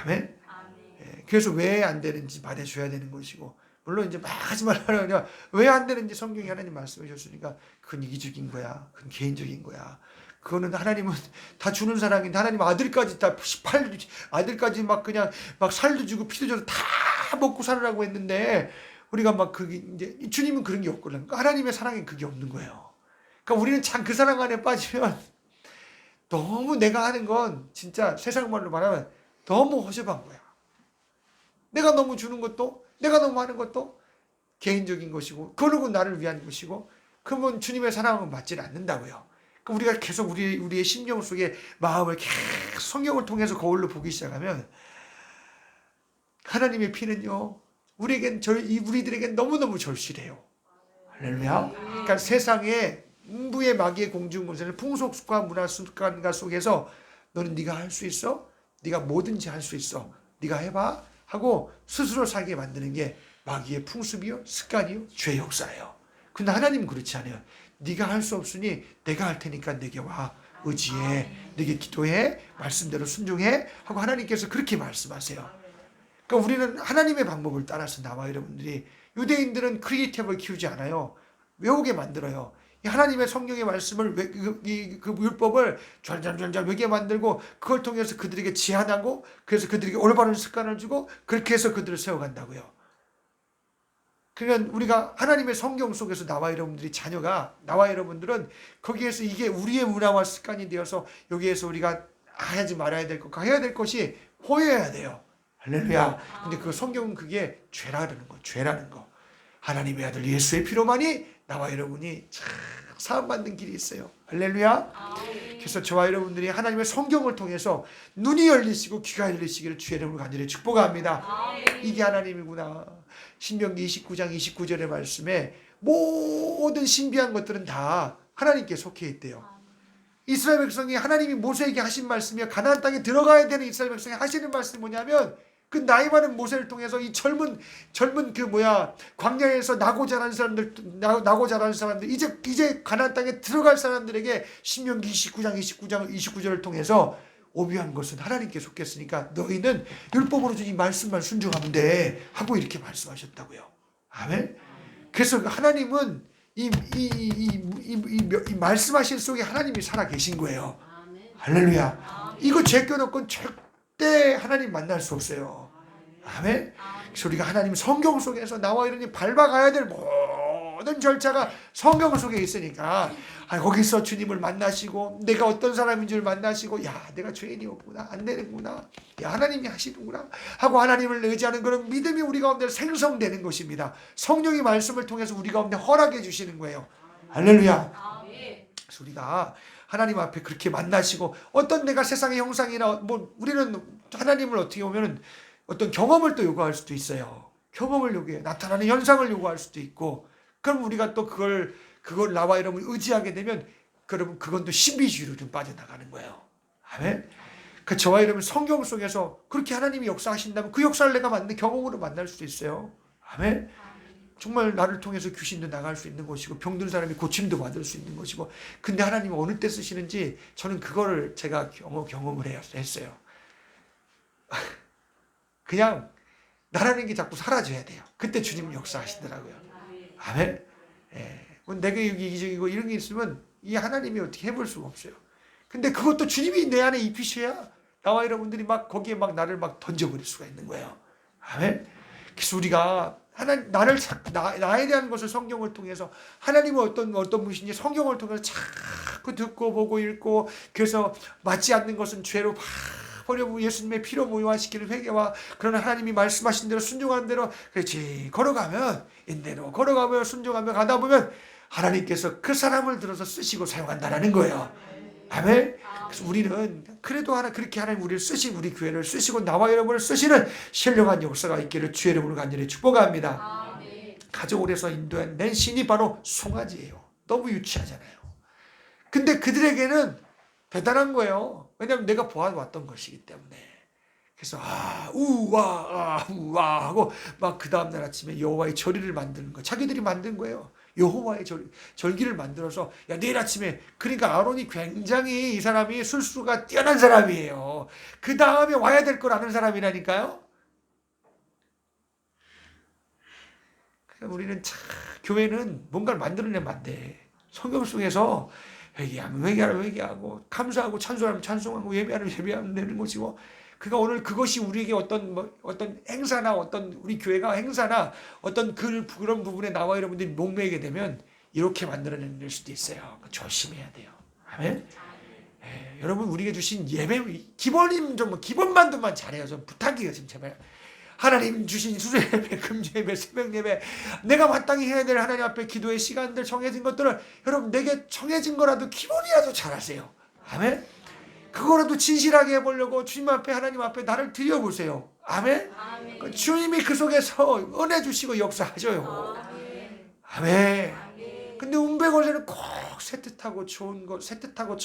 아멘. 그래서 왜 안 되는지 말해줘야 되는 것이고 물론 이제 막 하지 말라고 왜 안 되는지 성경이 하나님 말씀해 줬으니까 그건 이기적인 거야. 그건 개인적인 거야. 그거는 하나님은 다 주는 사랑인데 하나님 아들까지 다 아들까지 막 그냥 막 살도 주고 피도 줘서 다 먹고 살으라고 했는데 우리가 막 그게 이제 주님은 그런 게 없거든요. 그러니까 하나님의 사랑엔 그게 없는 거예요. 그러니까 우리는 참 그 사랑 안에 빠지면 너무 내가 하는 건 진짜 세상 말로 말하면 너무 허접한 거야. 내가 너무 주는 것도 내가 너무 하는 것도 개인적인 것이고 그러고 나를 위한 것이고 그러면 주님의 사랑은 받지 않는다고요. 그러니까 우리가 계속 우리의 심령 속에 마음을 계속 성경을 통해서 거울로 보기 시작하면 하나님의 피는요 우리들에겐 너무너무 절실해요. 할렐루야. 그러니까 세상에 음부의 마귀의 공중 권세는 풍속과 문화 습관과 속에서 너는 네가 할 수 있어? 네가 뭐든지 할 수 있어. 네가 해봐 하고 스스로 살게 만드는 게 마귀의 풍습이요 습관이요 죄의 역사예요. 근데 하나님은 그렇지 않아요. 네가 할 수 없으니 내가 할 테니까 내게 와 의지해 내게 기도해 말씀대로 순종해 하고 하나님께서 그렇게 말씀하세요. 그러니까 우리는 하나님의 방법을 따라서 나와 여러분들이 유대인들은 크리에이티브를 키우지 않아요. 외우게 만들어요. 하나님의 성경의 말씀을 그 율법을 잘 외게 만들고 그걸 통해서 그들에게 제한하고 그래서 그들에게 올바른 습관을 주고 그렇게 해서 그들을 세워간다고요. 그러니까 우리가 하나님의 성경 속에서 나와 여러분들은 거기에서 이게 우리의 문화와 습관이 되어서 여기에서 우리가 하지 말아야 될 것, 해야 될 것이 보여야 돼요. 할렐루야. 근데 그 성경은 그게 죄라는 거. 하나님의 아들 예수의 피로만이 나와 여러분이 참 사함받는 길이 있어요. 할렐루야. 그래서 저와 여러분들이 하나님의 성경을 통해서 눈이 열리시고 귀가 열리시기를 주의 이름으로 간절히 축복합니다. 이게 하나님이구나. 신명기 29장 29절의 말씀에 모든 신비한 것들은 다 하나님께 속해 있대요. 이스라엘 백성이 하나님이 모세에게 하신 말씀이 가나안 땅에 들어가야 되는 이스라엘 백성이 하시는 말씀이 뭐냐면 그 나이 많은 모세를 통해서 이 젊은 광야에서 나고 자란 사람들 이제 가나안 땅에 들어갈 사람들에게 신명기 29절을 통해서 오묘한 것은 하나님께 속했으니까 너희는 율법으로 준 이 말씀만 순종하면 돼 하고 이렇게 말씀하셨다고요. 아멘. 그래서 하나님은 이 말씀하신 속에 하나님이 살아 계신 거예요. 할렐루야. 이거 제껴놓고는 절대 하나님 만날 수 없어요. 아멘. 그래서 우리가 하나님 성경 속에서 나와 이러니 밟아가야 될 모든 절차가 성경 속에 있으니까 거기서 주님을 만나시고 내가 어떤 사람인 줄 만나시고 야 내가 죄인이었구나 안 되는구나 야 하나님이 하시는구나 하고 하나님을 의지하는 그런 믿음이 우리 가운데 생성되는 것입니다. 성령의 말씀을 통해서 우리 가운데 허락해 주시는 거예요. 할렐루야. 그래서 우리가 하나님 앞에 그렇게 만나시고 어떤 내가 세상의 형상이나 우리는 하나님을 어떻게 보면 어떤 경험을 또 요구할 수도 있어요. 경험을 요구해 나타나는 현상을 요구할 수도 있고 그럼 우리가 또 그걸 나와 이름을 의지하게 되면 그러면 그건 또 신비주의로 좀 빠져나가는 거예요. 아멘. 그 저와 이름은 성경 속에서 그렇게 하나님이 역사하신다면 그 역사를 내가 경험으로 만날 수도 있어요. 아멘. 정말 나를 통해서 귀신도 나갈 수 있는 것이고 병든 사람이 고침도 받을 수 있는 것이고 근데 하나님은 어느 때 쓰시는지 저는 그거를 제가 경험을 했어요. 그냥 나라는 게 자꾸 사라져야 돼요. 그때 주님은 역사하시더라고요. 아멘. 예. 내가 이기적이고 이런 게 있으면 이 하나님이 어떻게 해볼 수가 없어요. 근데 그것도 주님이 내 안에 입히셔야 나와 여러분들이 거기에 나를 던져버릴 수가 있는 거예요. 아멘. 그래서 우리가 나에 대한 것을 성경을 통해서 하나님은 어떤 분이신지 성경을 통해서 자꾸 듣고 보고 읽고 그래서 맞지 않는 것은 죄로 버려 예수님의 피로 무효화시키는 회개와 그러나 하나님이 말씀하신 대로 순종하는 대로 그렇지 걸어가면 인대로 걸어가며 순종하며 가다 보면 하나님께서 그 사람을 들어서 쓰시고 사용한다라는 거예요. 아멘. 그래서 우리는 그래도 그렇게 하나님 우리를 쓰시고 우리 교회를 쓰시고 나와 여러분을 쓰시는 신령한 역사가 있기를 주의 이름으로 간절히 축복합니다. 가족을 해서 인도한 신이 바로 송아지예요. 너무 유치하잖아요. 근데 그들에게는 대단한 거예요. 왜냐하면 내가 보아왔던 것이기 때문에. 그래서 우와 하고 그 다음날 아침에 여호와의 절기를 만드는 거 자기들이 만든 거예요. 여호와의 절기를 만들어서 내일 아침에 그러니까 아론이 굉장히 이 사람이 술수가 뛰어난 사람이에요. 그 다음에 와야 될 걸 아는 사람이라니까요. 우리는 교회는 뭔가를 만들어내면 안 돼. 성경 속에서 회개하면 회개하고 감사하고 찬송하면 찬송하고 예배하면 예배하면 되는 것이고 오늘 그것이 우리에게 어떤 행사나 우리 교회가 행사나 그런 부분에 나와 여러분들이 목매게 되면 이렇게 만들어낼 수도 있어요. 조심해야 돼요. 아멘. 여러분 우리에게 주신 예배 기본만도만 잘해요. 좀 부탁이에요. 지금 제발. 하나님 주신 수술 예배, 금주 예배, 새벽 예배, 내가 마땅히 해야 될 하나님 앞에 기도의 시간들 정해진 것들을 여러분 내게 정해진 거라도 기본이라도 잘하세요. 아멘. 그거라도 진실하게 해보려고 주님 앞에 하나님 앞에 나를 드려보세요. 아멘. 아멘. 주님이 그 속에서 은혜 주시고 역사하셔요. 아멘. 근데 운배걸레는 꼭 새뜻하고 좋은 거 새뜻하고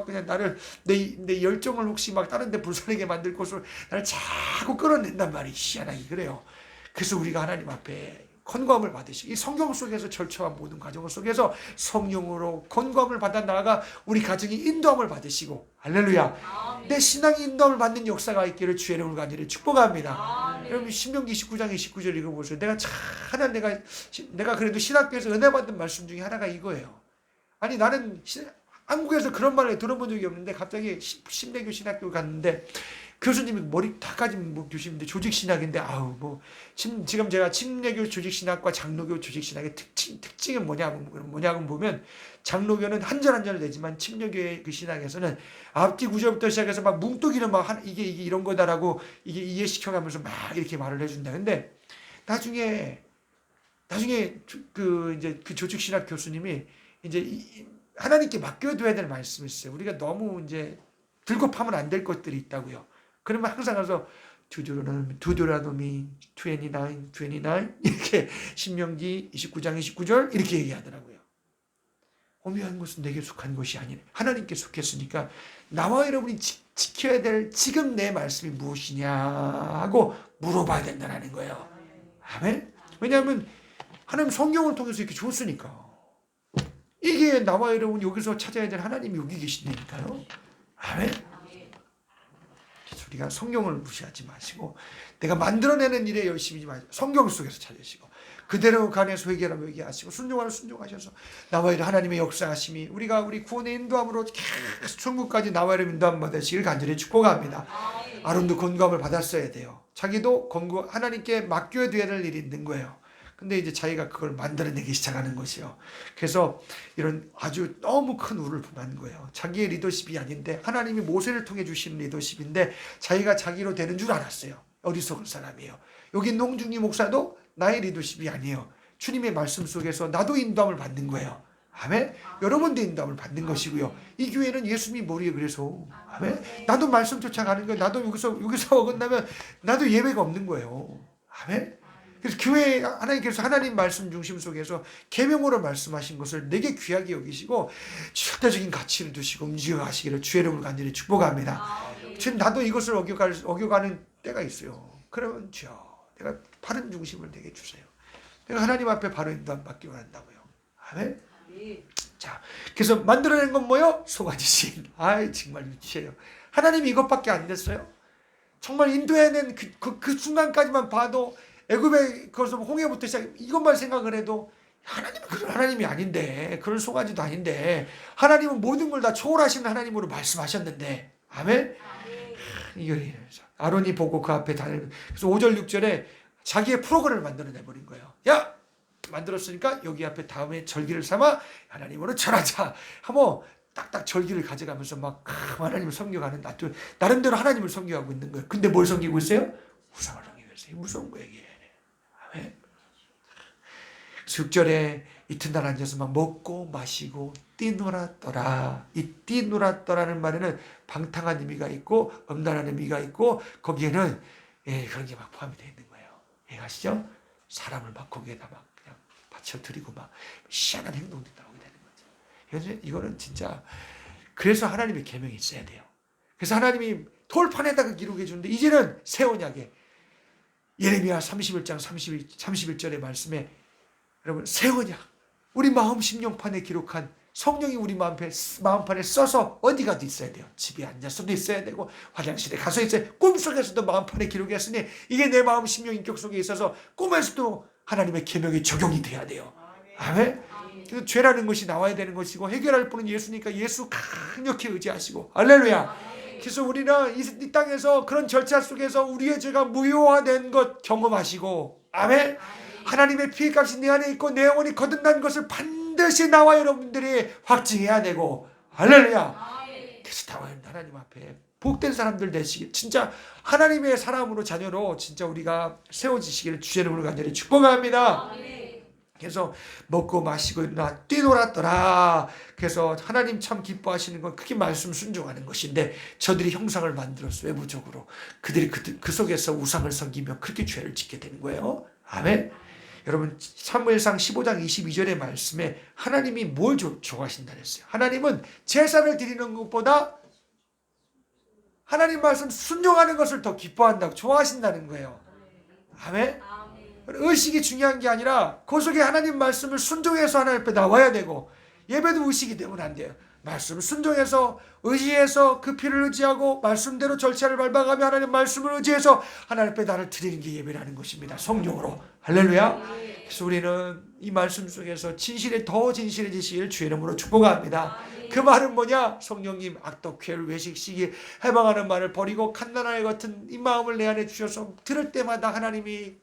그냥 나를 내 열정을 혹시 다른 데 불살리게 만들 것으로 나를 자꾸 끌어낸단 말이 희한하게 그래요. 그래서 우리가 하나님 앞에 건감을 받으시고 이 성경 속에서 절처한 모든 과정 속에서 성령으로 건감을 받아 나아가 우리 가정이 인도함을 받으시고 할렐루야. 내 신앙이 인도함을 받는 역사가 있기를 주의 이름으로 간절히 축복합니다. 여러분 신명기 29장 29절 읽어보세요. 내가 그래도 신학교에서 은혜 받은 말씀 중에 하나가 이거예요. 아니 나는 한국에서 그런 말을 들어본 적이 없는데 갑자기 신대교 신학교 갔는데 교수님이 머리 다 가진 교수님인데 조직신학인데 지금 제가 침례교 조직신학과 장로교 조직신학의 특징은 뭐냐고 보면 장로교는 한 절 한 절 내지만 침례교의 그 신학에서는 앞뒤 구절부터 시작해서 뭉뚱이는 이게 이런 거다라고 이게 이해시켜가면서 이렇게 말을 해준다. 근데 나중에 그 조직신학 교수님이 이제 하나님께 맡겨둬야 될 말씀이 있어요. 우리가 너무 이제 들고 파면 안 될 것들이 있다고요. 그러면 항상 가서 두드라노미 29 이렇게 신명기 29장 29절 이렇게 얘기하더라고요. 오묘한 것은 내게 속한 것이 아니네. 하나님께 속했으니까 나와 여러분이 지켜야 될 지금 내 말씀이 무엇이냐 하고 물어봐야 된다는 거예요. 아멘. 왜냐하면 하나님 성경을 통해서 이렇게 줬으니까. 이게 나와 여러분 여기서 찾아야 될 하나님이 여기 계신다니까요. 아멘. 그래서 우리가 성경을 무시하지 마시고 내가 만들어내는 일에 열심히 마시고 성경 속에서 찾으시고 그대로 간에서 회개하라고 얘기하시고 순종하라 순종하셔서 나와 이런 하나님의 역사하심이 우리가 우리 구원의 인도함으로 계속 천국까지 나와 이런 인도함 받으시길 간절히 축복합니다. 아론도 건강을 받았어야 돼요. 자기도 하나님께 맡겨야 될 일이 있는 거예요. 근데 이제 자기가 그걸 만들어내기 시작하는 것이요. 그래서 이런 아주 너무 큰 우를 범한 거예요. 자기의 리더십이 아닌데 하나님이 모세를 통해 주신 리더십인데 자기가 자기로 되는 줄 알았어요. 어리석은 사람이에요. 여기 농중기 목사도 나의 리더십이 아니에요. 주님의 말씀 속에서 나도 인도함을 받는 거예요. 아멘. 여러분도 인도함을 받는 것이고요. 이 교회는 예수님이 머리에 그래서 아멘. 나도 말씀 쫓아가는 거예요. 나도 여기서 어긋나면 나도 예배가 없는 거예요. 아멘. 그래서 교회 하나님께서 하나님 말씀 중심 속에서 계명으로 말씀하신 것을 내게 귀하게 여기시고 절대적인 가치를 두시고 움직여가시기를 주의 이름으로 간절히 축복합니다. 지금 나도 이것을 어겨가는 때가 있어요. 그러면 주여 내가 바른 중심을 내게 주세요. 내가 하나님 앞에 바로 인도함 받기 원한다고요. 아멘. 자, 그래서 만들어낸 건 뭐요? 송아지신. 아이 정말 유치해요. 하나님이 이것밖에 안 됐어요. 정말 인도해낸 그 순간까지만 봐도 애굽의 그것을 홍해부터 시작 이것만 생각을 해도 하나님은 그런 하나님이 아닌데 그런 송아지도 아닌데 하나님은 모든 걸 다 초월하시는 하나님으로 말씀하셨는데 아멘. 이게 아론이 보고 그 앞에 다니는 그래서 5절 6절에 자기의 프로그램을 만들어내 버린 거예요. 야 만들었으니까 여기 앞에 다음에 절기를 삼아 하나님으로 절하자 하고 딱딱 절기를 가져가면서 막 하나님을 섬겨가는 나름대로 하나님을 섬겨하고 있는 거예요. 근데 뭘 섬기고 있어요? 우상을 섬기고 있어요. 무서운 거예요 이게. 아멘. 6절에 이튿날 앉아서 막 먹고 마시고 뛰놀았더라. 이 뛰놀았더라는 말에는 방탕한 의미가 있고 음란한 의미가 있고 거기에는 그런 게 막 포함이 되어 있는 거예요. 이해가시죠? 사람을 막 거기에다 막 그냥 바쳐드리고 막 희한한 행동들이 나오게 되는 거죠. 그래서 이거는 진짜 그래서 하나님의 계명이 있어야 돼요. 그래서 하나님이 돌판에다가 기록해 주는데 이제는 새 언약에 예레미야 31장 31절의 말씀에 여러분 새 언약 우리 마음 심령판에 기록한 성령이 우리 마음판에 써서 어디 가도 있어야 돼요. 집에 앉아서도 있어야 되고 화장실에 가서 있어야 돼요. 꿈속에서도 마음판에 기록했으니 이게 내 마음 심령 인격 속에 있어서 꿈에서도 하나님의 계명이 적용이 돼야 돼요. 아멘. 그래서 죄라는 것이 나와야 되는 것이고 해결할 분은 예수니까 예수 강력히 의지하시고 할렐루야. 그래서 우리는 이 땅에서 그런 절차 속에서 우리의 죄가 무효화된 것 경험하시고 아멘. 하나님의 피의 값이 내 안에 있고 내 영혼이 거듭난 것을 반드시 나와 여러분들이 확증해야 되고 할렐루야. 그래서 나와 하나님 앞에 복된 사람들 되시길 진짜 하나님의 사람으로 자녀로 진짜 우리가 세워지시기를 주의 이름으로 간절히 축복합니다. 그래서 먹고 마시고 일어나 뛰놀았더라. 그래서 하나님 참 기뻐하시는 건 그게 말씀 순종하는 것인데 저들이 형상을 만들었어. 외부적으로 그들이 그 속에서 우상을 섬기며 그렇게 죄를 짓게 되는 거예요. 아멘. 여러분 사무엘상 15장 22절의 말씀에 하나님이 뭘 좋아하신다 그랬어요. 하나님은 제사를 드리는 것보다 하나님 말씀 순종하는 것을 더 기뻐한다고 좋아하신다는 거예요. 아멘. 의식이 중요한 게 아니라 그 속에 하나님 말씀을 순종해서 하나님 앞에 나와야 되고 예배도 의식이 되면 안 돼요. 말씀을 순종해서 의지해서 그 피를 의지하고 말씀대로 절차를 밟아가며 하나님 말씀을 의지해서 하나님 앞에 나를 드리는 게 예배라는 것입니다. 성령으로. 할렐루야. 그래서 우리는 이 말씀 속에서 더 진실해지시길 주의 이름으로 축복합니다. 그 말은 뭐냐? 성령님 악독회를 외식시기 해방하는 말을 버리고 갓난아이 같은 이 마음을 내 안에 주셔서 들을 때마다 하나님을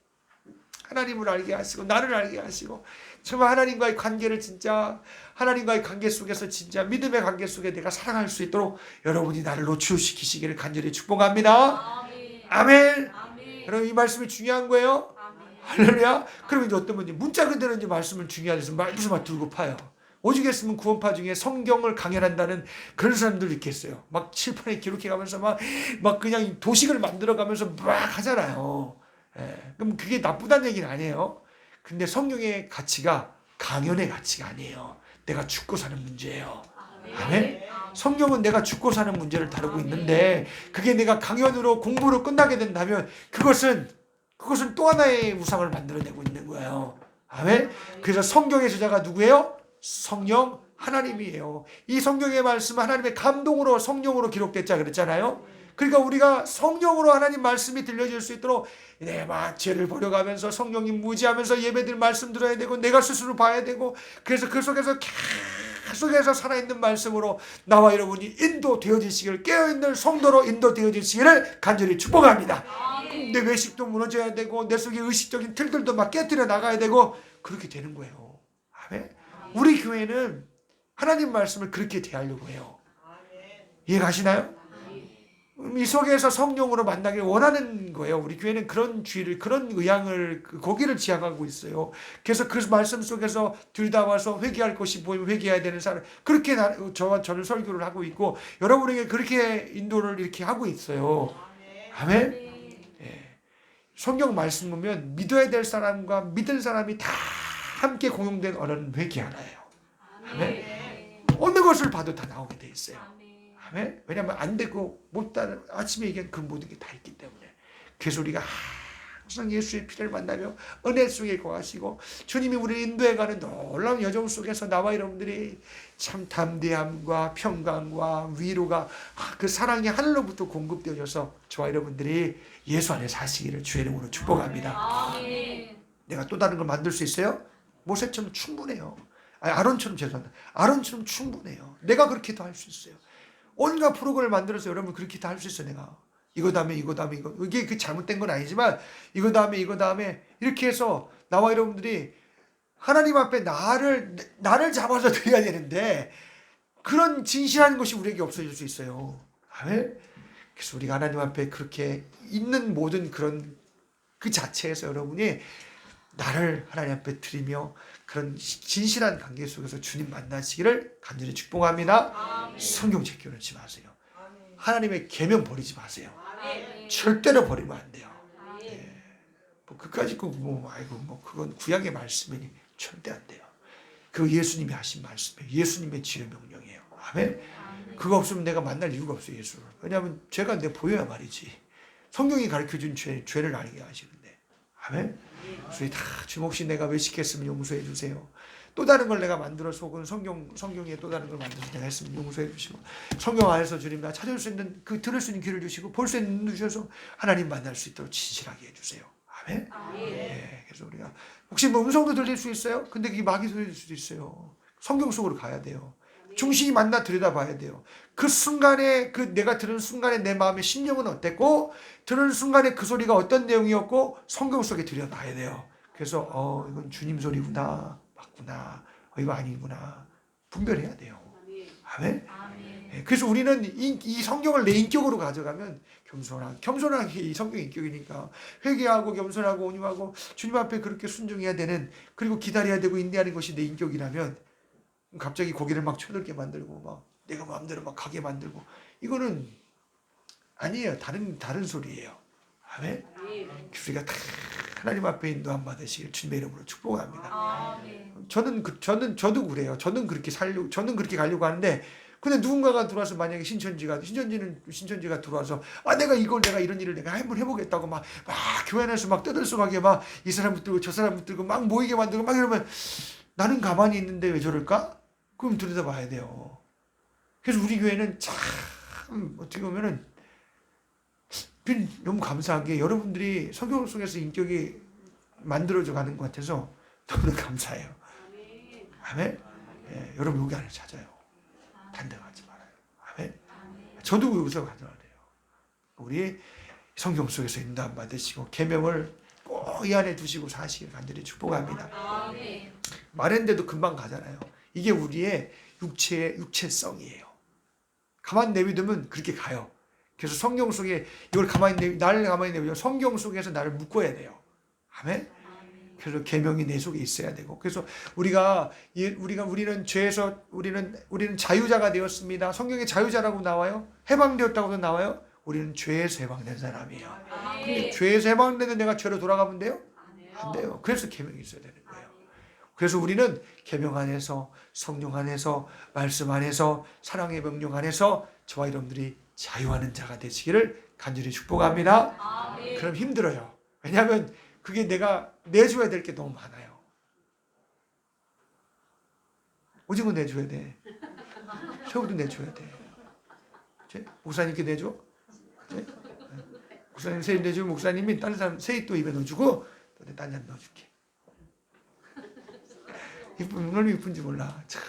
알게 하시고 나를 알게 하시고 정말 하나님과의 관계를 진짜 하나님과의 관계 속에서 진짜 믿음의 관계 속에 내가 살아갈 수 있도록 여러분이 나를 노출시키시기를 간절히 축복합니다. 아멘. 여러분 이 말씀이 중요한 거예요. 할렐루야. 그러면 이제 어떤 분이 문자 그대로 이제 말씀을 중요하해서 무슨 말 들고 파요. 오죽했으면 구원파 중에 성경을 강연한다는 그런 사람들 있겠어요. 막 칠판에 기록해가면서 막 그냥 도식을 만들어가면서 막 하잖아요. 그럼 그게 나쁘다는 얘기는 아니에요. 근데 성경의 가치가 강연의 가치가 아니에요. 내가 죽고 사는 문제예요. 아멘. 성경은 내가 죽고 사는 문제를 다루고 있는데 그게 내가 강연으로 공부로 끝나게 된다면 그것은 또 하나의 우상을 만들어내고 있는 거예요. 아멘. 그래서 성경의 저자가 누구예요? 성령 하나님이에요. 이 성경의 말씀은 하나님의 감동으로 성령으로 기록됐자 그랬잖아요. 그러니까 우리가 성령으로 하나님 말씀이 들려질 수 있도록 내막 죄를 버려가면서 성령이 무지하면서 예배들 말씀 들어야 되고 내가 스스로 봐야 되고 그래서 그 속에서 계속해서 살아있는 말씀으로 나와 여러분이 인도되어지시기를 깨어있는 성도로 인도되어지시기를 간절히 축복합니다. 내 외식도 무너져야 되고 내 속에 의식적인 틀들도 막 깨뜨려 나가야 되고 그렇게 되는 거예요. 아멘. 우리 교회는 하나님 말씀을 그렇게 대하려고 해요. 이해가시나요? 이 속에서 성령으로 만나길 원하는 거예요. 우리 교회는 그런 주의를, 그런 의향을, 거기를 지향하고 있어요. 그래서 그 말씀 속에서 들여다봐서 회개할 것이 보이면 회개해야 되는 사람, 그렇게 저는 설교를 하고 있고, 여러분에게 그렇게 인도를 이렇게 하고 있어요. 아멘? 예. 성경 말씀 보면 믿어야 될 사람과 믿은 사람이 다 함께 공용된 언어는 회개 하나예요. 아멘? 어느 것을 봐도 다 나오게 돼 있어요. 아멘? 왜냐하면 안 되고 못다는 아침에 얘기한 그 모든 게 다 있기 때문에. 그래서 우리가 항상 예수의 피를 만나며 은혜 속에 거하시고 주님이 우리를 인도해가는 놀라운 여정 속에서 나와 여러분들이 참 담대함과 평강과 위로가 그 사랑이 하늘로부터 공급되어져서 저와 여러분들이 예수 안에 사시기를 주의 이름으로 축복합니다. 내가 또 다른 걸 만들 수 있어요? 모세처럼 충분해요. 아론처럼 죄송합니다. 아론처럼 충분해요. 내가 그렇게도 할 수 있어요. 온갖 프로그램을 만들어서 여러분 그렇게 다 할 수 있어요. 내가 이거 다음에 이거 다음에 이거, 이게 그 잘못된 건 아니지만 이거 다음에 이렇게 해서 나와 여러분들이 하나님 앞에 나를 잡아서 드려야 되는데 그런 진실한 것이 우리에게 없어질 수 있어요. 아멘. 그래서 우리가 하나님 앞에 그렇게 있는 모든 그런 그 자체에서 여러분이 나를 하나님 앞에 드리며 그런 진실한 관계 속에서 주님 만나시기를 간절히 축복합니다. 성경 제껴놓지 마세요. 하나님의 계명 버리지 마세요. 절대로 버리면 안 돼요. 네. 뭐 그까짓 거 그건 구약의 말씀이니 절대 안 돼요. 그 예수님이 하신 말씀이에요. 예수님의 지혜 명령이에요. 아멘. 그거 없으면 내가 만날 이유가 없어요. 예수를. 왜냐하면 죄가 내 보여야 말이지. 성경이 가르쳐준 죄를 알게 하시는데. 아멘. 그래서 다 주목시 내가 외식했으면 용서해 주세요. 또 다른 걸 내가 만들어서 혹은 성경에 또 다른 걸 만들어서 내가 했으면 용서해 주시고 성경 안에서 주님 나 찾을 수 있는 그 들을 수 있는 귀를 주시고 볼 수 있는 눈 주셔서 하나님 만날 수 있도록 진실하게 해주세요. 아멘. 네, 그래서 우리가 혹시 뭐 음성도 들릴 수 있어요? 근데 그게 마귀 소리일 수도 있어요. 성경 속으로 가야 돼요. 중심이 만나 들여다봐야 돼요. 그 순간에 내가 들은 순간에 내 마음의 심령은 어땠고 들은 순간에 그 소리가 어떤 내용이었고 성경 속에 들여봐야 돼요. 그래서 이건 주님 소리구나. 맞구나. 이거 아니구나. 분별해야 돼요. 아멘. 네, 그래서 우리는 이 성경을 내 인격으로 가져가면 겸손하게 이 성경 인격이니까 회개하고 겸손하고 온유하고 주님 앞에 그렇게 순종해야 되는 그리고 기다려야 되고 인내하는 것이 내 인격이라면 갑자기 고개를 막 쳐들게 만들고 막 내가 마음대로 막 가게 만들고 이거는 아니에요. 다른 소리예요. 아멘. 우리가 다 하나님 앞에 인도함 받으시길 주님의 이름으로 축복합니다. 저도 그래요. 저는 그렇게 가려고 하는데 근데 누군가가 들어와서 만약에 신천지가 들어와서 내가 이런 일을 내가 한번 해보겠다고 막 교회 안에서 막 떠들썩하게 막 이 사람 붙들고 저 사람 붙들고 막 모이게 만들고 막 이러면 나는 가만히 있는데 왜 저럴까? 그럼 들여다봐야 돼요. 그래서 우리 교회는 참 어떻게 보면은 너무 감사한 게 여러분들이 성경 속에서 인격이 만들어져 가는 것 같아서 너무 감사해요. 아멘. 예, 여러분 여기 안에 찾아요. 단대하지 말아요. 아멘. 저도 여기서 가져야 돼요. 우리 성경 속에서 인도함 받으시고 계명을 꼭 이 안에 두시고 사시길 간절히 축복합니다. 말했는데도 금방 가잖아요. 이게 우리의 육체성이에요. 가만히 내비두면 그렇게 가요. 그래서 성경 속에 이걸 나를 가만히 내비두면 성경 속에서 나를 묶어야 돼요. 아멘. 그래서 계명이 내 속에 있어야 되고 그래서 우리는 죄에서 우리는 자유자가 되었습니다. 성경에 자유자라고 나와요. 해방되었다고도 나와요. 우리는 죄에서 해방된 사람이에요. 근데 죄에서 해방되는 내가 죄로 돌아가면 돼요? 안 돼요. 그래서 계명이 있어야 되는 거예요. 그래서 우리는 계명 안에서, 성령 안에서, 말씀 안에서, 사랑의 명령 안에서 저와 여러분들이 자유하는 자가 되시기를 간절히 축복합니다. 아멘. 그럼 힘들어요. 왜냐하면 그게 내가 내줘야 될 게 너무 많아요. 오징어 내줘야 돼. 새우도 내줘야 돼. 그치? 목사님께 내줘. 그치? 목사님 새우 내주면 목사님이 다른 사람 새우 또 입에 넣어주고 또 딴 데 넣어줄게. 얼마나 이쁜지 몰라. 참,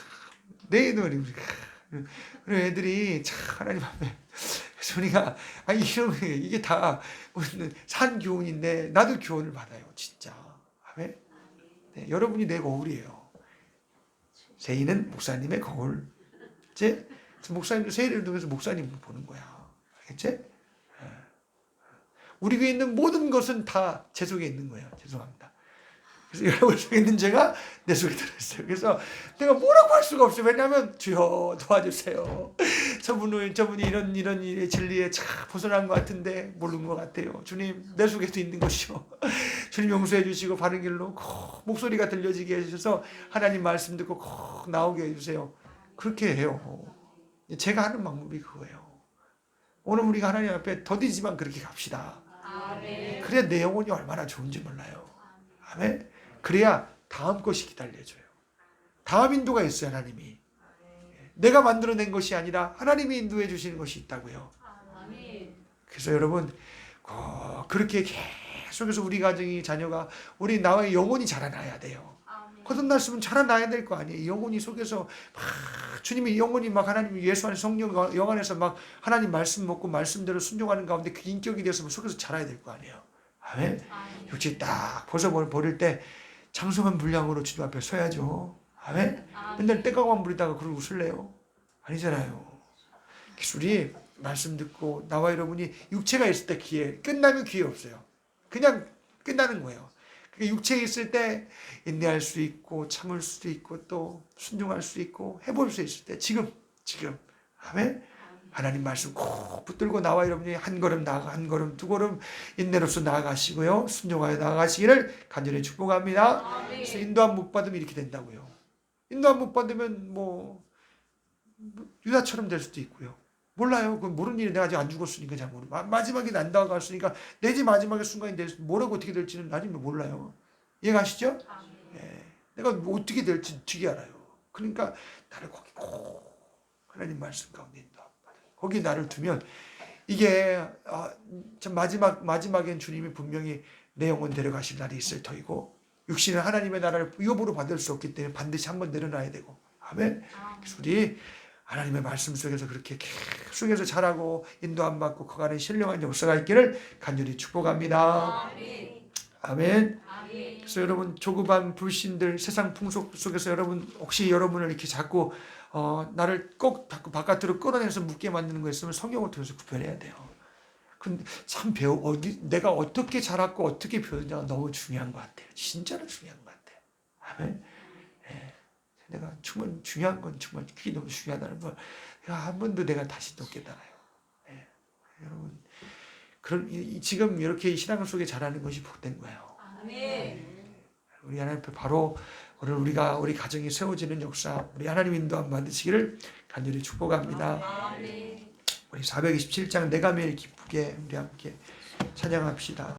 내 눈이 그런 애들이 참 하나님 앞에 소리가 이런 이게 다 산 교훈인데 나도 교훈을 받아요, 진짜. 아멘. 네, 여러분이 내 거울이에요. 세이는 목사님의 거울. 이제 목사님도 세이를 통해서 목사님을 보는 거야. 알겠지? 우리 위에 있는 모든 것은 다 제 속에 있는 거예요. 죄송합니다. 그래서 여러분 속에 있는 죄가 내 속에 들어있어요. 그래서 내가 뭐라고 할 수가 없어요. 왜냐하면 주여 도와주세요. 저분이 이런 일의 진리에 참 벗어난 것 같은데 모르는 것 같아요. 주님 내 속에도 있는 것이요. 주님 용서해 주시고 바른 길로 콕 목소리가 들려지게 해주셔서 하나님 말씀 듣고 콕 나오게 해주세요. 그렇게 해요. 제가 하는 방법이 그거예요. 오늘 우리가 하나님 앞에 더디지만 그렇게 갑시다. 아멘. 그래야 내 영혼이 얼마나 좋은지 몰라요. 아멘. 그래야 다음 것이 기다려줘요. 다음 인도가 있어요, 하나님이. 내가 만들어낸 것이 아니라 하나님이 인도해 주시는 것이 있다고요. 아멘. 그래서 여러분 그렇게 계속해서 우리 가정이 자녀가 우리 나의 영혼이 자라나야 돼요. 거듭났으면 자라나야 될 거 아니에요. 영혼이 속에서 막 주님이 영혼이 막 하나님 예수 안에 성령 영 안에서 막 하나님 말씀 먹고 말씀대로 순종하는 가운데 그 인격이 돼서 속에서 자라야 될 거 아니에요. 아멘. 육체 딱 벗어버릴 때 장성한 분량으로 주님 앞에 서야죠. 아멘. 맨날 떼가만 부리다가 그러고 웃을래요? 아니잖아요. 기술이 말씀 듣고 나와 여러분이 육체가 있을 때 기회 끝나면 기회 없어요. 그냥 끝나는 거예요. 육체에 있을 때 인내할 수 있고 참을 수도 있고 또 순종할 수 있고 해볼 수 있을 때 지금 아멘. 하나님 말씀 꼭 붙들고 나와 여러분이 한 걸음 나아가 한 걸음 두 걸음 인내로서 나아가시고요. 순종하여 나아가시기를 간절히 축복합니다. 그래서 인도함 못 받으면 이렇게 된다고요. 인도함 못 받으면 뭐 유다처럼 될 수도 있고요. 몰라요. 그건 모르는 일이 내가 아직 안 죽었으니까 잘 모르고 마지막에 난다고 갔으니까 내지 마지막의 순간이 뭐라고 어떻게 될지는 아직 몰라요. 이해가시죠? 예. 내가 어떻게 될지 어떻게 알아요. 그러니까 나를 거기 꼭 하나님 말씀 가운데 인도. 거기 나를 두면 이게 참 마지막엔 주님이 분명히 내 영혼 데려가실 날이 있을 터이고 육신은 하나님의 나라를 위협으로 받을 수 없기 때문에 반드시 한번 내려놔야 되고 아멘. 그래서 우리 하나님의 말씀 속에서 그렇게 계속해서 자라고 인도 안 받고 그간의 신령한 역사가 있기를 간절히 축복합니다. 아멘. 그래서 여러분 조급한 불신들 세상 풍속 속에서 여러분 혹시 여러분을 이렇게 자꾸 나를 꼭 자꾸 바깥으로 끌어내서 묻게 만드는 거 있으면 성경을 통해서 구별해야 돼요. 근데 참 내가 어떻게 자랐고 어떻게 배웠냐가 너무 중요한 것 같아요. 진짜로 중요한 것 같아요. 아멘. 예. 내가 정말 중요한 건 정말 그게 너무 중요하다는 걸 한 번도 내가 다시 또 깨달아요. 예. 여러분 지금 이렇게 신앙 속에 자라는 것이 복된 거예요. 우리 하나님 앞에 바로 오늘 우리 가정이 세워지는 역사 우리 하나님 인도함 받으시기를 간절히 축복합니다. 우리 427장 내가 매일 기쁘게 우리 함께 찬양합시다.